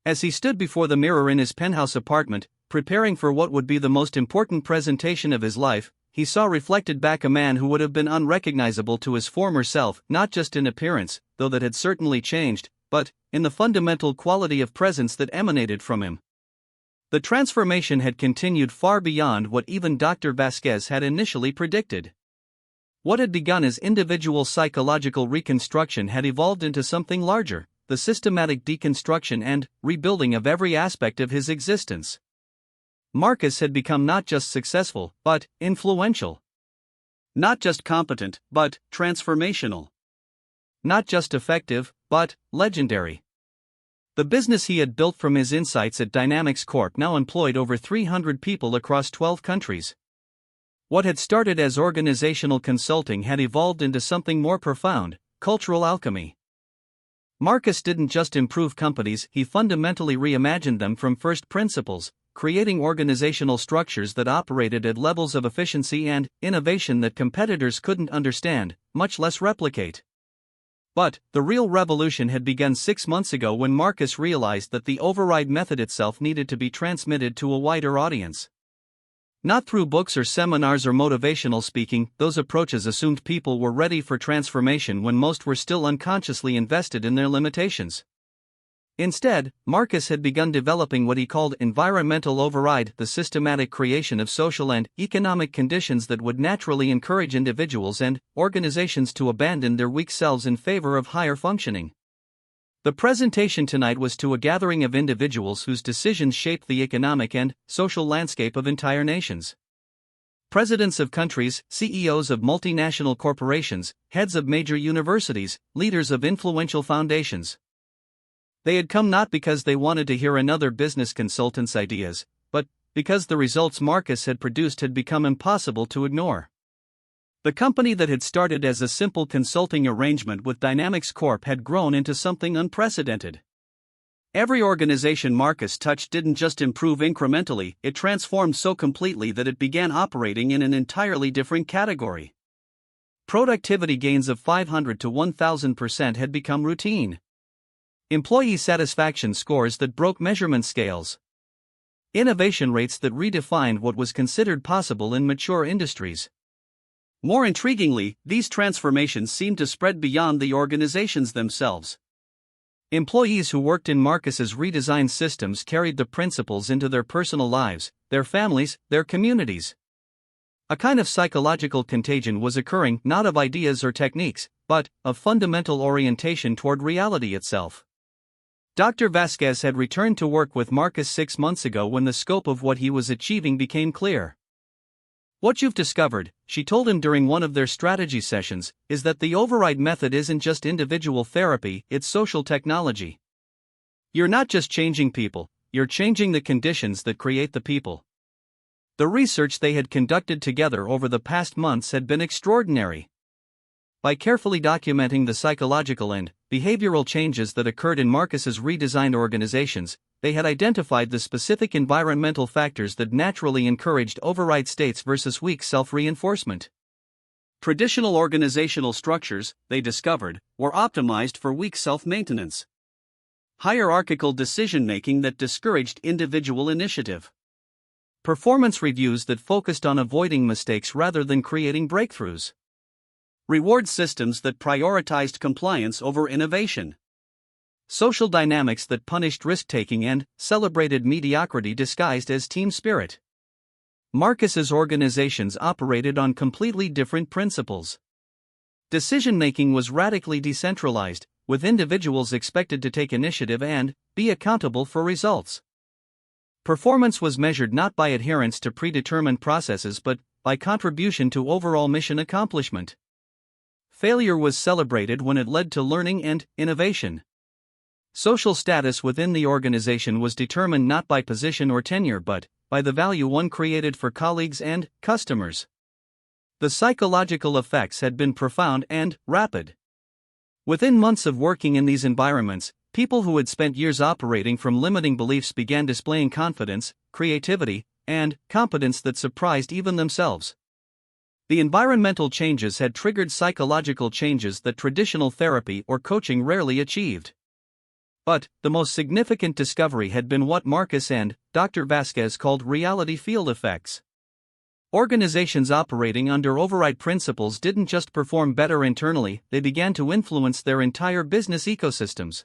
As he stood before the mirror in his penthouse apartment, preparing for what would be the most important presentation of his life, he saw reflected back a man who would have been unrecognizable to his former self, not just in appearance, though that had certainly changed, but in the fundamental quality of presence that emanated from him. The transformation had continued far beyond what even Dr. Vasquez had initially predicted. What had begun as individual psychological reconstruction had evolved into something larger, the systematic deconstruction and rebuilding of every aspect of his existence. Marcus had become not just successful, but influential. Not just competent, but transformational. Not just effective, but legendary. The business he had built from his insights at Dynamics Corp now employed over 300 people across 12 countries. What had started as organizational consulting had evolved into something more profound, cultural alchemy. Marcus didn't just improve companies, he fundamentally reimagined them from first principles, creating organizational structures that operated at levels of efficiency and innovation that competitors couldn't understand, much less replicate. But the real revolution had begun 6 months ago when Marcus realized that the override method itself needed to be transmitted to a wider audience. Not through books or seminars or motivational speaking, those approaches assumed people were ready for transformation when most were still unconsciously invested in their limitations. Instead, Marcus had begun developing what he called environmental override, the systematic creation of social and economic conditions that would naturally encourage individuals and organizations to abandon their weak selves in favor of higher functioning. The presentation tonight was to a gathering of individuals whose decisions shaped the economic and social landscape of entire nations. Presidents of countries, CEOs of multinational corporations, heads of major universities, leaders of influential foundations. They had come not because they wanted to hear another business consultant's ideas, but because the results Marcus had produced had become impossible to ignore. The company that had started as a simple consulting arrangement with Dynamics Corp had grown into something unprecedented. Every organization Marcus touched didn't just improve incrementally, it transformed so completely that it began operating in an entirely different category. Productivity gains of 500 to 1,000% had become routine. Employee satisfaction scores that broke measurement scales. innovation rates that redefined what was considered possible in mature industries. More intriguingly, these transformations seemed to spread beyond the organizations themselves. Employees who worked in Marcus's redesigned systems carried the principles into their personal lives, their families, their communities. A kind of psychological contagion was occurring, not of ideas or techniques, but of fundamental orientation toward reality itself. Dr. Vasquez had returned to work with Marcus 6 months ago when the scope of what he was achieving became clear. "What you've discovered," she told him during one of their strategy sessions, "is that the override method isn't just individual therapy, it's social technology. You're not just changing people, you're changing the conditions that create the people." The research they had conducted together over the past months had been extraordinary. By carefully documenting the psychological and behavioral changes that occurred in Marcus's redesigned organizations, they had identified the specific environmental factors that naturally encouraged override states versus weak self-reinforcement. Traditional organizational structures, they discovered, were optimized for weak self-maintenance. Hierarchical decision-making that discouraged individual initiative. Performance reviews that focused on avoiding mistakes rather than creating breakthroughs. Reward systems that prioritized compliance over innovation. Social dynamics that punished risk-taking and celebrated mediocrity disguised as team spirit. Marcus's organizations operated on completely different principles. Decision-making was radically decentralized, with individuals expected to take initiative and be accountable for results. Performance was measured not by adherence to predetermined processes but by contribution to overall mission accomplishment. Failure was celebrated when it led to learning and innovation. Social status within the organization was determined not by position or tenure but by the value one created for colleagues and customers. The psychological effects had been profound and rapid. Within months of working in these environments, people who had spent years operating from limiting beliefs began displaying confidence, creativity, and competence that surprised even themselves. The environmental changes had triggered psychological changes that traditional therapy or coaching rarely achieved. But the most significant discovery had been what Marcus and Dr. Vasquez called reality field effects. Organizations operating under override principles didn't just perform better internally, they began to influence their entire business ecosystems.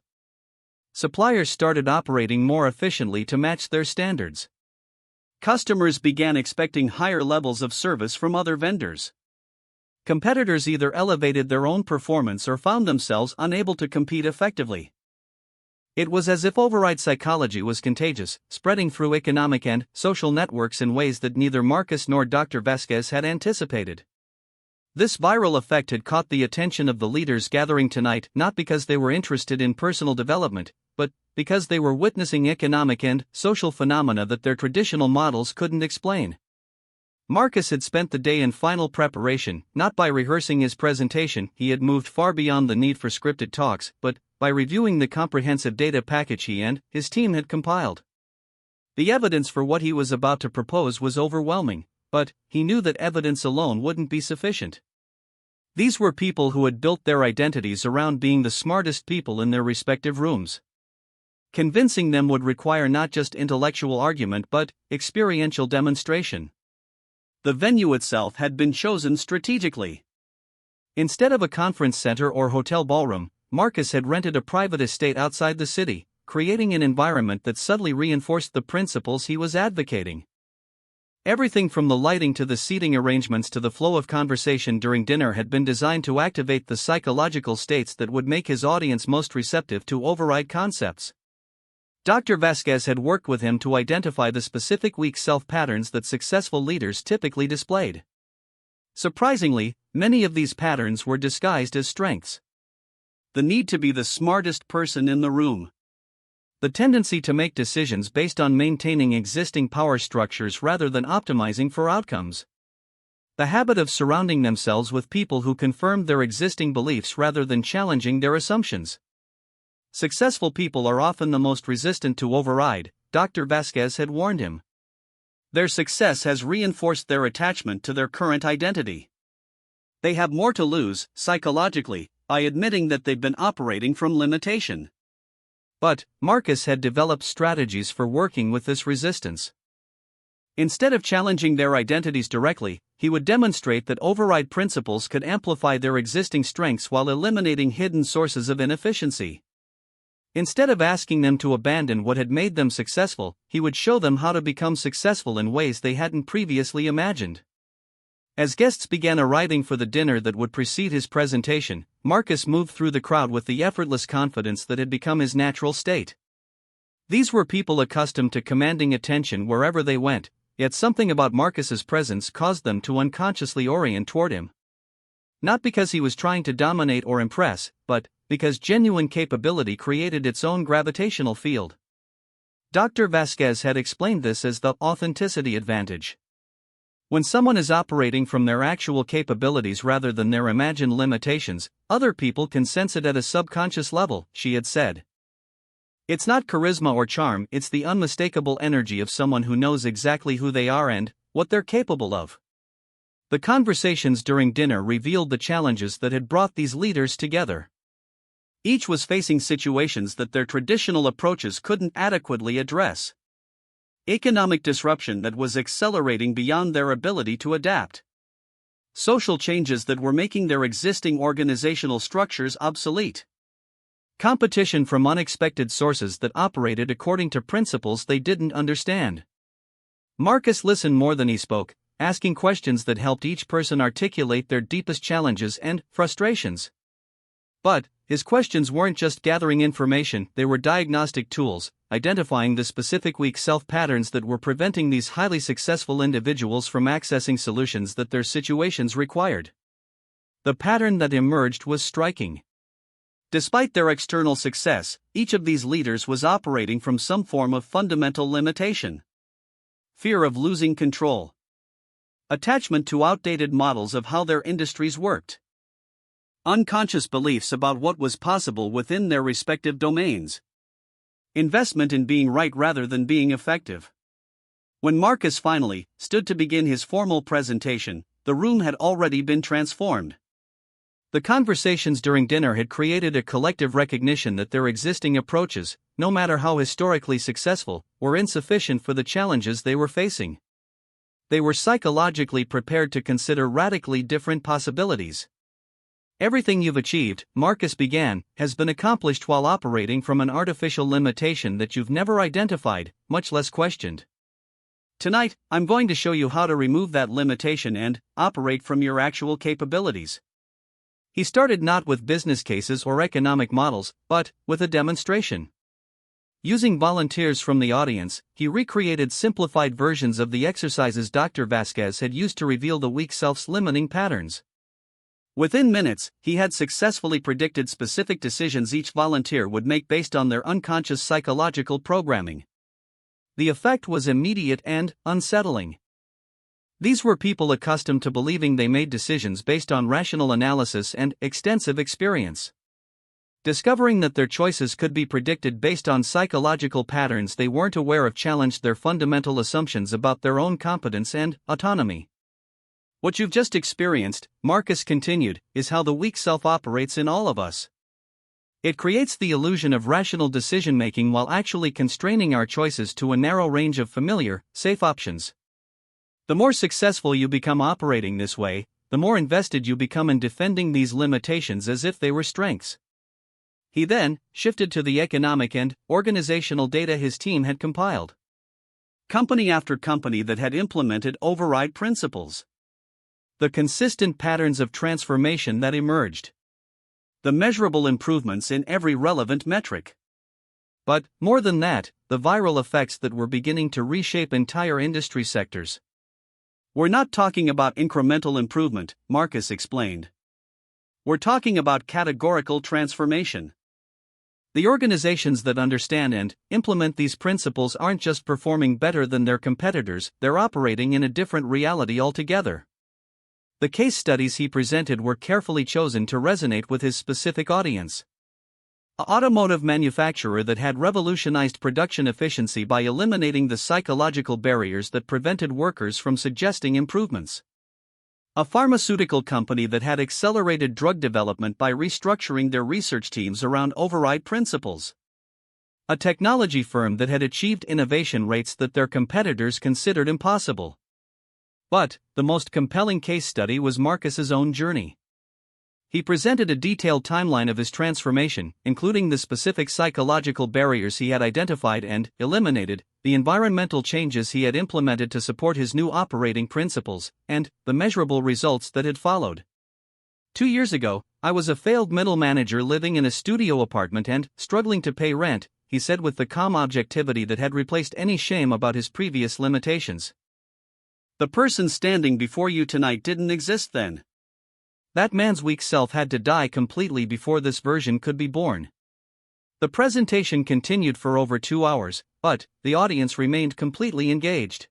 Suppliers started operating more efficiently to match their standards. Customers began expecting higher levels of service from other vendors. Competitors either elevated their own performance or found themselves unable to compete effectively. It was as if override psychology was contagious, spreading through economic and social networks in ways that neither Marcus nor Dr. Vasquez had anticipated. This viral effect had caught the attention of the leaders gathering tonight not because they were interested in personal development, but because they were witnessing economic and social phenomena that their traditional models couldn't explain. Marcus had spent the day in final preparation, not by rehearsing his presentation, he had moved far beyond the need for scripted talks, but by reviewing the comprehensive data package he and his team had compiled. The evidence for what he was about to propose was overwhelming, but he knew that evidence alone wouldn't be sufficient. These were people who had built their identities around being the smartest people in their respective rooms. Convincing them would require not just intellectual argument but experiential demonstration. The venue itself had been chosen strategically. Instead of a conference center or hotel ballroom, Marcus had rented a private estate outside the city, creating an environment that subtly reinforced the principles he was advocating. Everything from the lighting to the seating arrangements to the flow of conversation during dinner had been designed to activate the psychological states that would make his audience most receptive to override concepts. Dr. Vasquez had worked with him to identify the specific weak self-patterns that successful leaders typically displayed. Surprisingly, many of these patterns were disguised as strengths. The need to be the smartest person in the room. The tendency to make decisions based on maintaining existing power structures rather than optimizing for outcomes. The habit of surrounding themselves with people who confirmed their existing beliefs rather than challenging their assumptions. Successful people are often the most resistant to override, Dr. Vasquez had warned him. Their success has reinforced their attachment to their current identity. They have more to lose, psychologically, by admitting that they've been operating from limitation. But Marcus had developed strategies for working with this resistance. Instead of challenging their identities directly, he would demonstrate that override principles could amplify their existing strengths while eliminating hidden sources of inefficiency. Instead of asking them to abandon what had made them successful, he would show them how to become successful in ways they hadn't previously imagined. As guests began arriving for the dinner that would precede his presentation, Marcus moved through the crowd with the effortless confidence that had become his natural state. These were people accustomed to commanding attention wherever they went, yet something about Marcus's presence caused them to unconsciously orient toward him. Not because he was trying to dominate or impress, but because genuine capability created its own gravitational field. Dr. Vasquez had explained this as the authenticity advantage. When someone is operating from their actual capabilities rather than their imagined limitations, other people can sense it at a subconscious level, she had said. It's not charisma or charm, it's the unmistakable energy of someone who knows exactly who they are and what they're capable of. The conversations during dinner revealed the challenges that had brought these leaders together. Each was facing situations that their traditional approaches couldn't adequately address. Economic disruption that was accelerating beyond their ability to adapt. Social changes that were making their existing organizational structures obsolete. Competition from unexpected sources that operated according to principles they didn't understand. Marcus listened more than he spoke, asking questions that helped each person articulate their deepest challenges and frustrations. But his questions weren't just gathering information, they were diagnostic tools, identifying the specific weak self patterns that were preventing these highly successful individuals from accessing solutions that their situations required. The pattern that emerged was striking. Despite their external success, each of these leaders was operating from some form of fundamental limitation. Fear of losing control. Attachment to outdated models of how their industries worked. Unconscious beliefs about what was possible within their respective domains. Investment in being right rather than being effective. When Marcus finally stood to begin his formal presentation, the room had already been transformed. The conversations during dinner had created a collective recognition that their existing approaches, no matter how historically successful, were insufficient for the challenges they were facing. They were psychologically prepared to consider radically different possibilities. Everything you've achieved, Marcus began, has been accomplished while operating from an artificial limitation that you've never identified, much less questioned. Tonight, I'm going to show you how to remove that limitation and operate from your actual capabilities. He started not with business cases or economic models, but with a demonstration. Using volunteers from the audience, he recreated simplified versions of the exercises Dr. Vasquez had used to reveal the weak self's limiting patterns. Within minutes, he had successfully predicted specific decisions each volunteer would make based on their unconscious psychological programming. The effect was immediate and unsettling. These were people accustomed to believing they made decisions based on rational analysis and extensive experience. Discovering that their choices could be predicted based on psychological patterns they weren't aware of challenged their fundamental assumptions about their own competence and autonomy. What you've just experienced, Marcus continued, is how the weak self operates in all of us. It creates the illusion of rational decision-making while actually constraining our choices to a narrow range of familiar, safe options. The more successful you become operating this way, the more invested you become in defending these limitations as if they were strengths. He then shifted to the economic and organizational data his team had compiled. Company after company that had implemented override principles. The consistent patterns of transformation that emerged. The measurable improvements in every relevant metric. But, more than that, the viral effects that were beginning to reshape entire industry sectors. We're not talking about incremental improvement, Marcus explained. We're talking about categorical transformation. The organizations that understand and implement these principles aren't just performing better than their competitors, they're operating in a different reality altogether. The case studies he presented were carefully chosen to resonate with his specific audience. An automotive manufacturer that had revolutionized production efficiency by eliminating the psychological barriers that prevented workers from suggesting improvements. A pharmaceutical company that had accelerated drug development by restructuring their research teams around override principles. a technology firm that had achieved innovation rates that their competitors considered impossible. But the most compelling case study was Marcus's own journey. He presented a detailed timeline of his transformation, including the specific psychological barriers he had identified and eliminated, the environmental changes he had implemented to support his new operating principles, and the measurable results that had followed. 2 years ago, I was a failed middle manager living in a studio apartment and struggling to pay rent, he said with the calm objectivity that had replaced any shame about his previous limitations. The person standing before you tonight didn't exist then. That man's weak self had to die completely before this version could be born. The presentation continued for over 2 hours, but the audience remained completely engaged.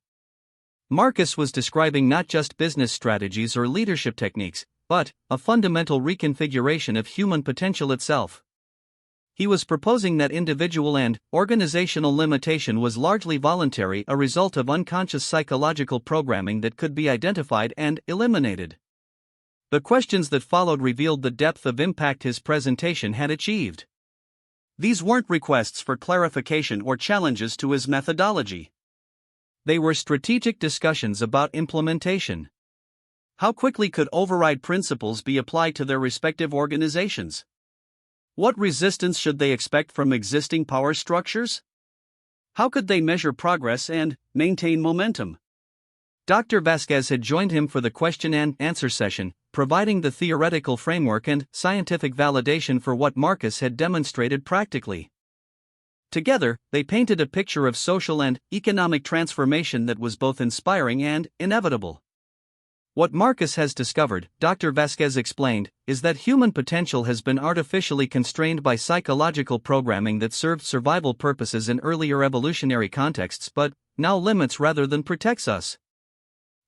Marcus was describing not just business strategies or leadership techniques, but a fundamental reconfiguration of human potential itself. He was proposing that individual and organizational limitation was largely voluntary, a result of unconscious psychological programming that could be identified and eliminated. The questions that followed revealed the depth of impact his presentation had achieved. These weren't requests for clarification or challenges to his methodology. They were strategic discussions about implementation. How quickly could override principles be applied to their respective organizations? What resistance should they expect from existing power structures? How could they measure progress and maintain momentum? Dr. Vasquez had joined him for the question and answer session, providing the theoretical framework and scientific validation for what Marcus had demonstrated practically. Together, they painted a picture of social and economic transformation that was both inspiring and inevitable. What Marcus has discovered, Dr. Vasquez explained, is that human potential has been artificially constrained by psychological programming that served survival purposes in earlier evolutionary contexts but now limits rather than protects us.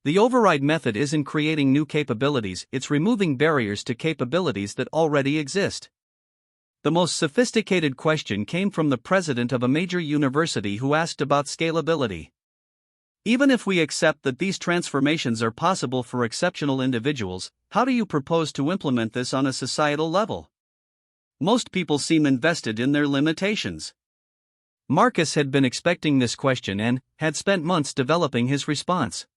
The override method isn't creating new capabilities, it's removing barriers to capabilities that already exist. The most sophisticated question came from the president of a major university who asked about scalability. Even if we accept that these transformations are possible for exceptional individuals, how do you propose to implement this on a societal level? Most people seem invested in their limitations. Marcus had been expecting this question and had spent months developing his response.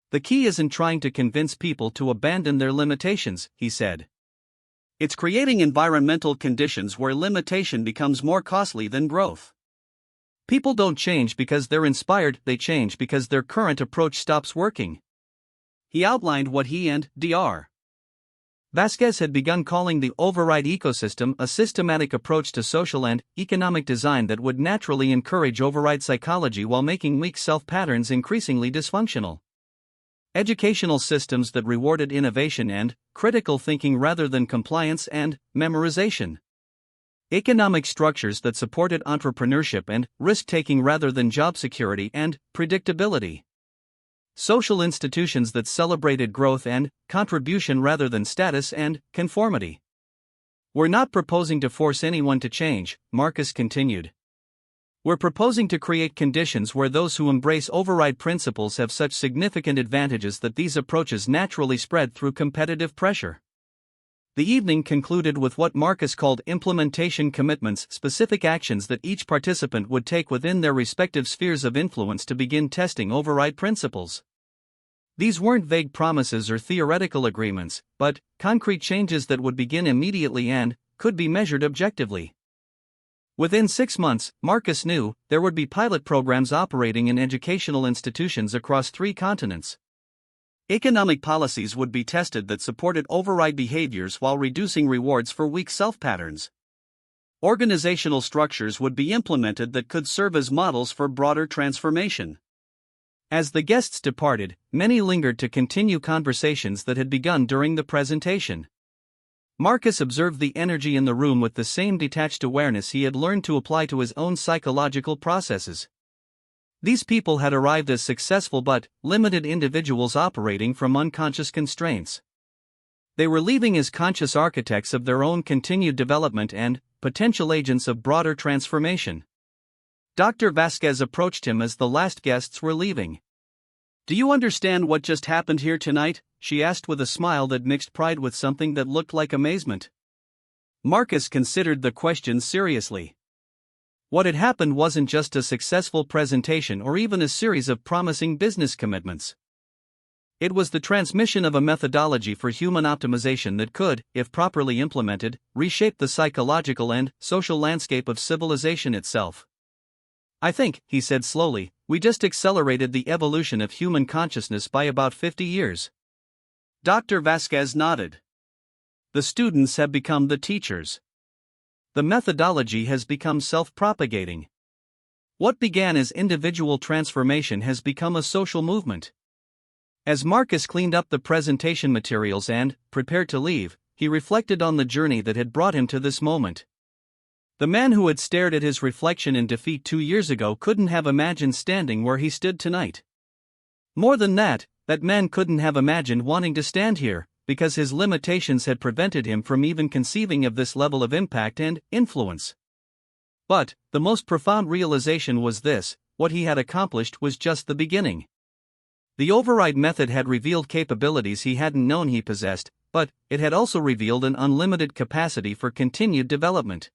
The key isn't trying to convince people to abandon their limitations, he said. It's creating environmental conditions where limitation becomes more costly than growth. People don't change because they're inspired, they change because their current approach stops working. He outlined what he and Dr. Vasquez had begun calling the override ecosystem, a systematic approach to social and economic design that would naturally encourage override psychology while making weak self patterns increasingly dysfunctional. Educational systems that rewarded innovation and critical thinking rather than compliance and memorization. Economic structures that supported entrepreneurship and risk-taking rather than job security and predictability. Social institutions that celebrated growth and contribution rather than status and conformity. We're not proposing to force anyone to change, Marcus continued. We're proposing to create conditions where those who embrace override principles have such significant advantages that these approaches naturally spread through competitive pressure. The evening concluded with what Marcus called implementation commitments, specific actions that each participant would take within their respective spheres of influence to begin testing override principles. These weren't vague promises or theoretical agreements, but concrete changes that would begin immediately and could be measured objectively. Within 6 months, Marcus knew there would be pilot programs operating in educational institutions across 3 continents. Economic policies would be tested that supported override behaviors while reducing rewards for weak self patterns. Organizational structures would be implemented that could serve as models for broader transformation. As the guests departed, many lingered to continue conversations that had begun during the presentation. Marcus observed the energy in the room with the same detached awareness he had learned to apply to his own psychological processes. These people had arrived as successful but limited individuals operating from unconscious constraints. They were leaving as conscious architects of their own continued development and potential agents of broader transformation. Dr. Vasquez approached him as the last guests were leaving. "Do you understand what just happened here tonight?" she asked with a smile that mixed pride with something that looked like amazement. Marcus considered the question seriously. What had happened wasn't just a successful presentation or even a series of promising business commitments. It was the transmission of a methodology for human optimization that could, if properly implemented, reshape the psychological and social landscape of civilization itself. "I think," he said slowly, "we just accelerated the evolution of human consciousness by about 50 years. Dr. Vasquez nodded. "The students have become the teachers. The methodology has become self-propagating. What began as individual transformation has become a social movement." As Marcus cleaned up the presentation materials and prepared to leave, he reflected on the journey that had brought him to this moment. The man who had stared at his reflection in defeat 2 years ago couldn't have imagined standing where he stood tonight. More than that man couldn't have imagined wanting to stand here, because his limitations had prevented him from even conceiving of this level of impact and influence. But the most profound realization was this: what he had accomplished was just the beginning. The override method had revealed capabilities he hadn't known he possessed, but it had also revealed an unlimited capacity for continued development.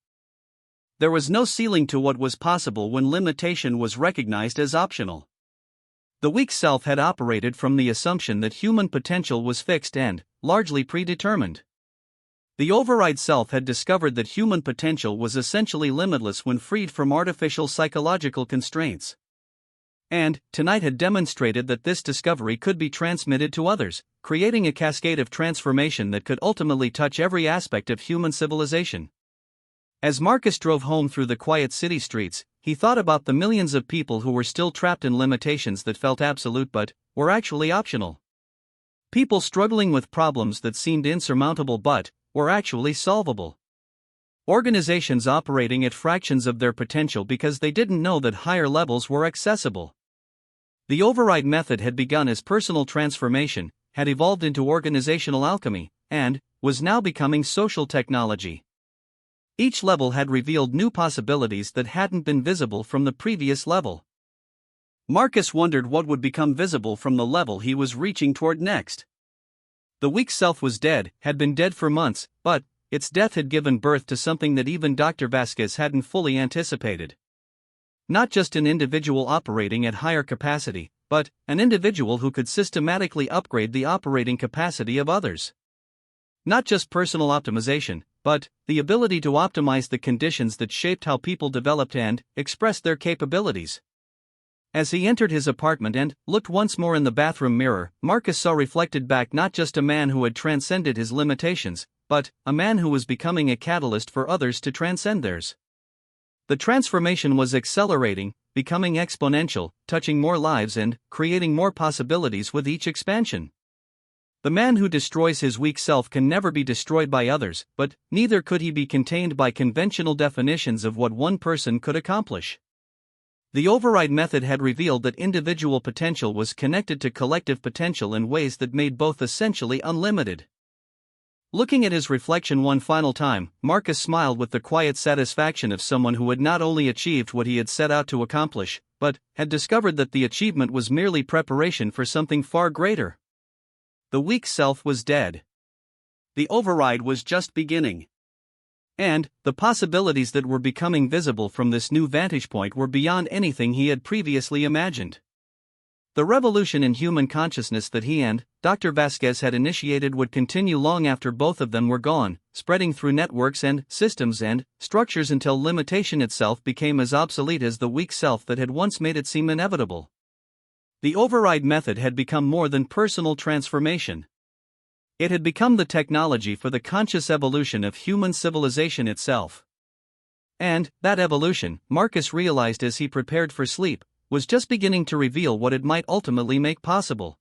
There was no ceiling to what was possible when limitation was recognized as optional. The weak self had operated from the assumption that human potential was fixed and largely predetermined. The override self had discovered that human potential was essentially limitless when freed from artificial psychological constraints. And tonight had demonstrated that this discovery could be transmitted to others, creating a cascade of transformation that could ultimately touch every aspect of human civilization. As Marcus drove home through the quiet city streets, he thought about the millions of people who were still trapped in limitations that felt absolute but were actually optional. People struggling with problems that seemed insurmountable but were actually solvable. Organizations operating at fractions of their potential because they didn't know that higher levels were accessible. The override method had begun as personal transformation, had evolved into organizational alchemy, and was now becoming social technology. Each level had revealed new possibilities that hadn't been visible from the previous level. Marcus wondered what would become visible from the level he was reaching toward next. The weak self was dead, had been dead for months, but its death had given birth to something that even Dr. Vasquez hadn't fully anticipated. Not just an individual operating at higher capacity, but an individual who could systematically upgrade the operating capacity of others. Not just personal optimization, but the ability to optimize the conditions that shaped how people developed and expressed their capabilities. As he entered his apartment and looked once more in the bathroom mirror, Marcus saw reflected back not just a man who had transcended his limitations, but a man who was becoming a catalyst for others to transcend theirs. The transformation was accelerating, becoming exponential, touching more lives and creating more possibilities with each expansion. The man who destroys his weak self can never be destroyed by others, but neither could he be contained by conventional definitions of what one person could accomplish. The override method had revealed that individual potential was connected to collective potential in ways that made both essentially unlimited. Looking at his reflection one final time, Marcus smiled with the quiet satisfaction of someone who had not only achieved what he had set out to accomplish, but had discovered that the achievement was merely preparation for something far greater. The weak self was dead. The override was just beginning. And the possibilities that were becoming visible from this new vantage point were beyond anything he had previously imagined. The revolution in human consciousness that he and Dr. Vasquez had initiated would continue long after both of them were gone, spreading through networks and systems and structures until limitation itself became as obsolete as the weak self that had once made it seem inevitable. The override method had become more than personal transformation. It had become the technology for the conscious evolution of human civilization itself. And that evolution, Marcus realized as he prepared for sleep, was just beginning to reveal what it might ultimately make possible.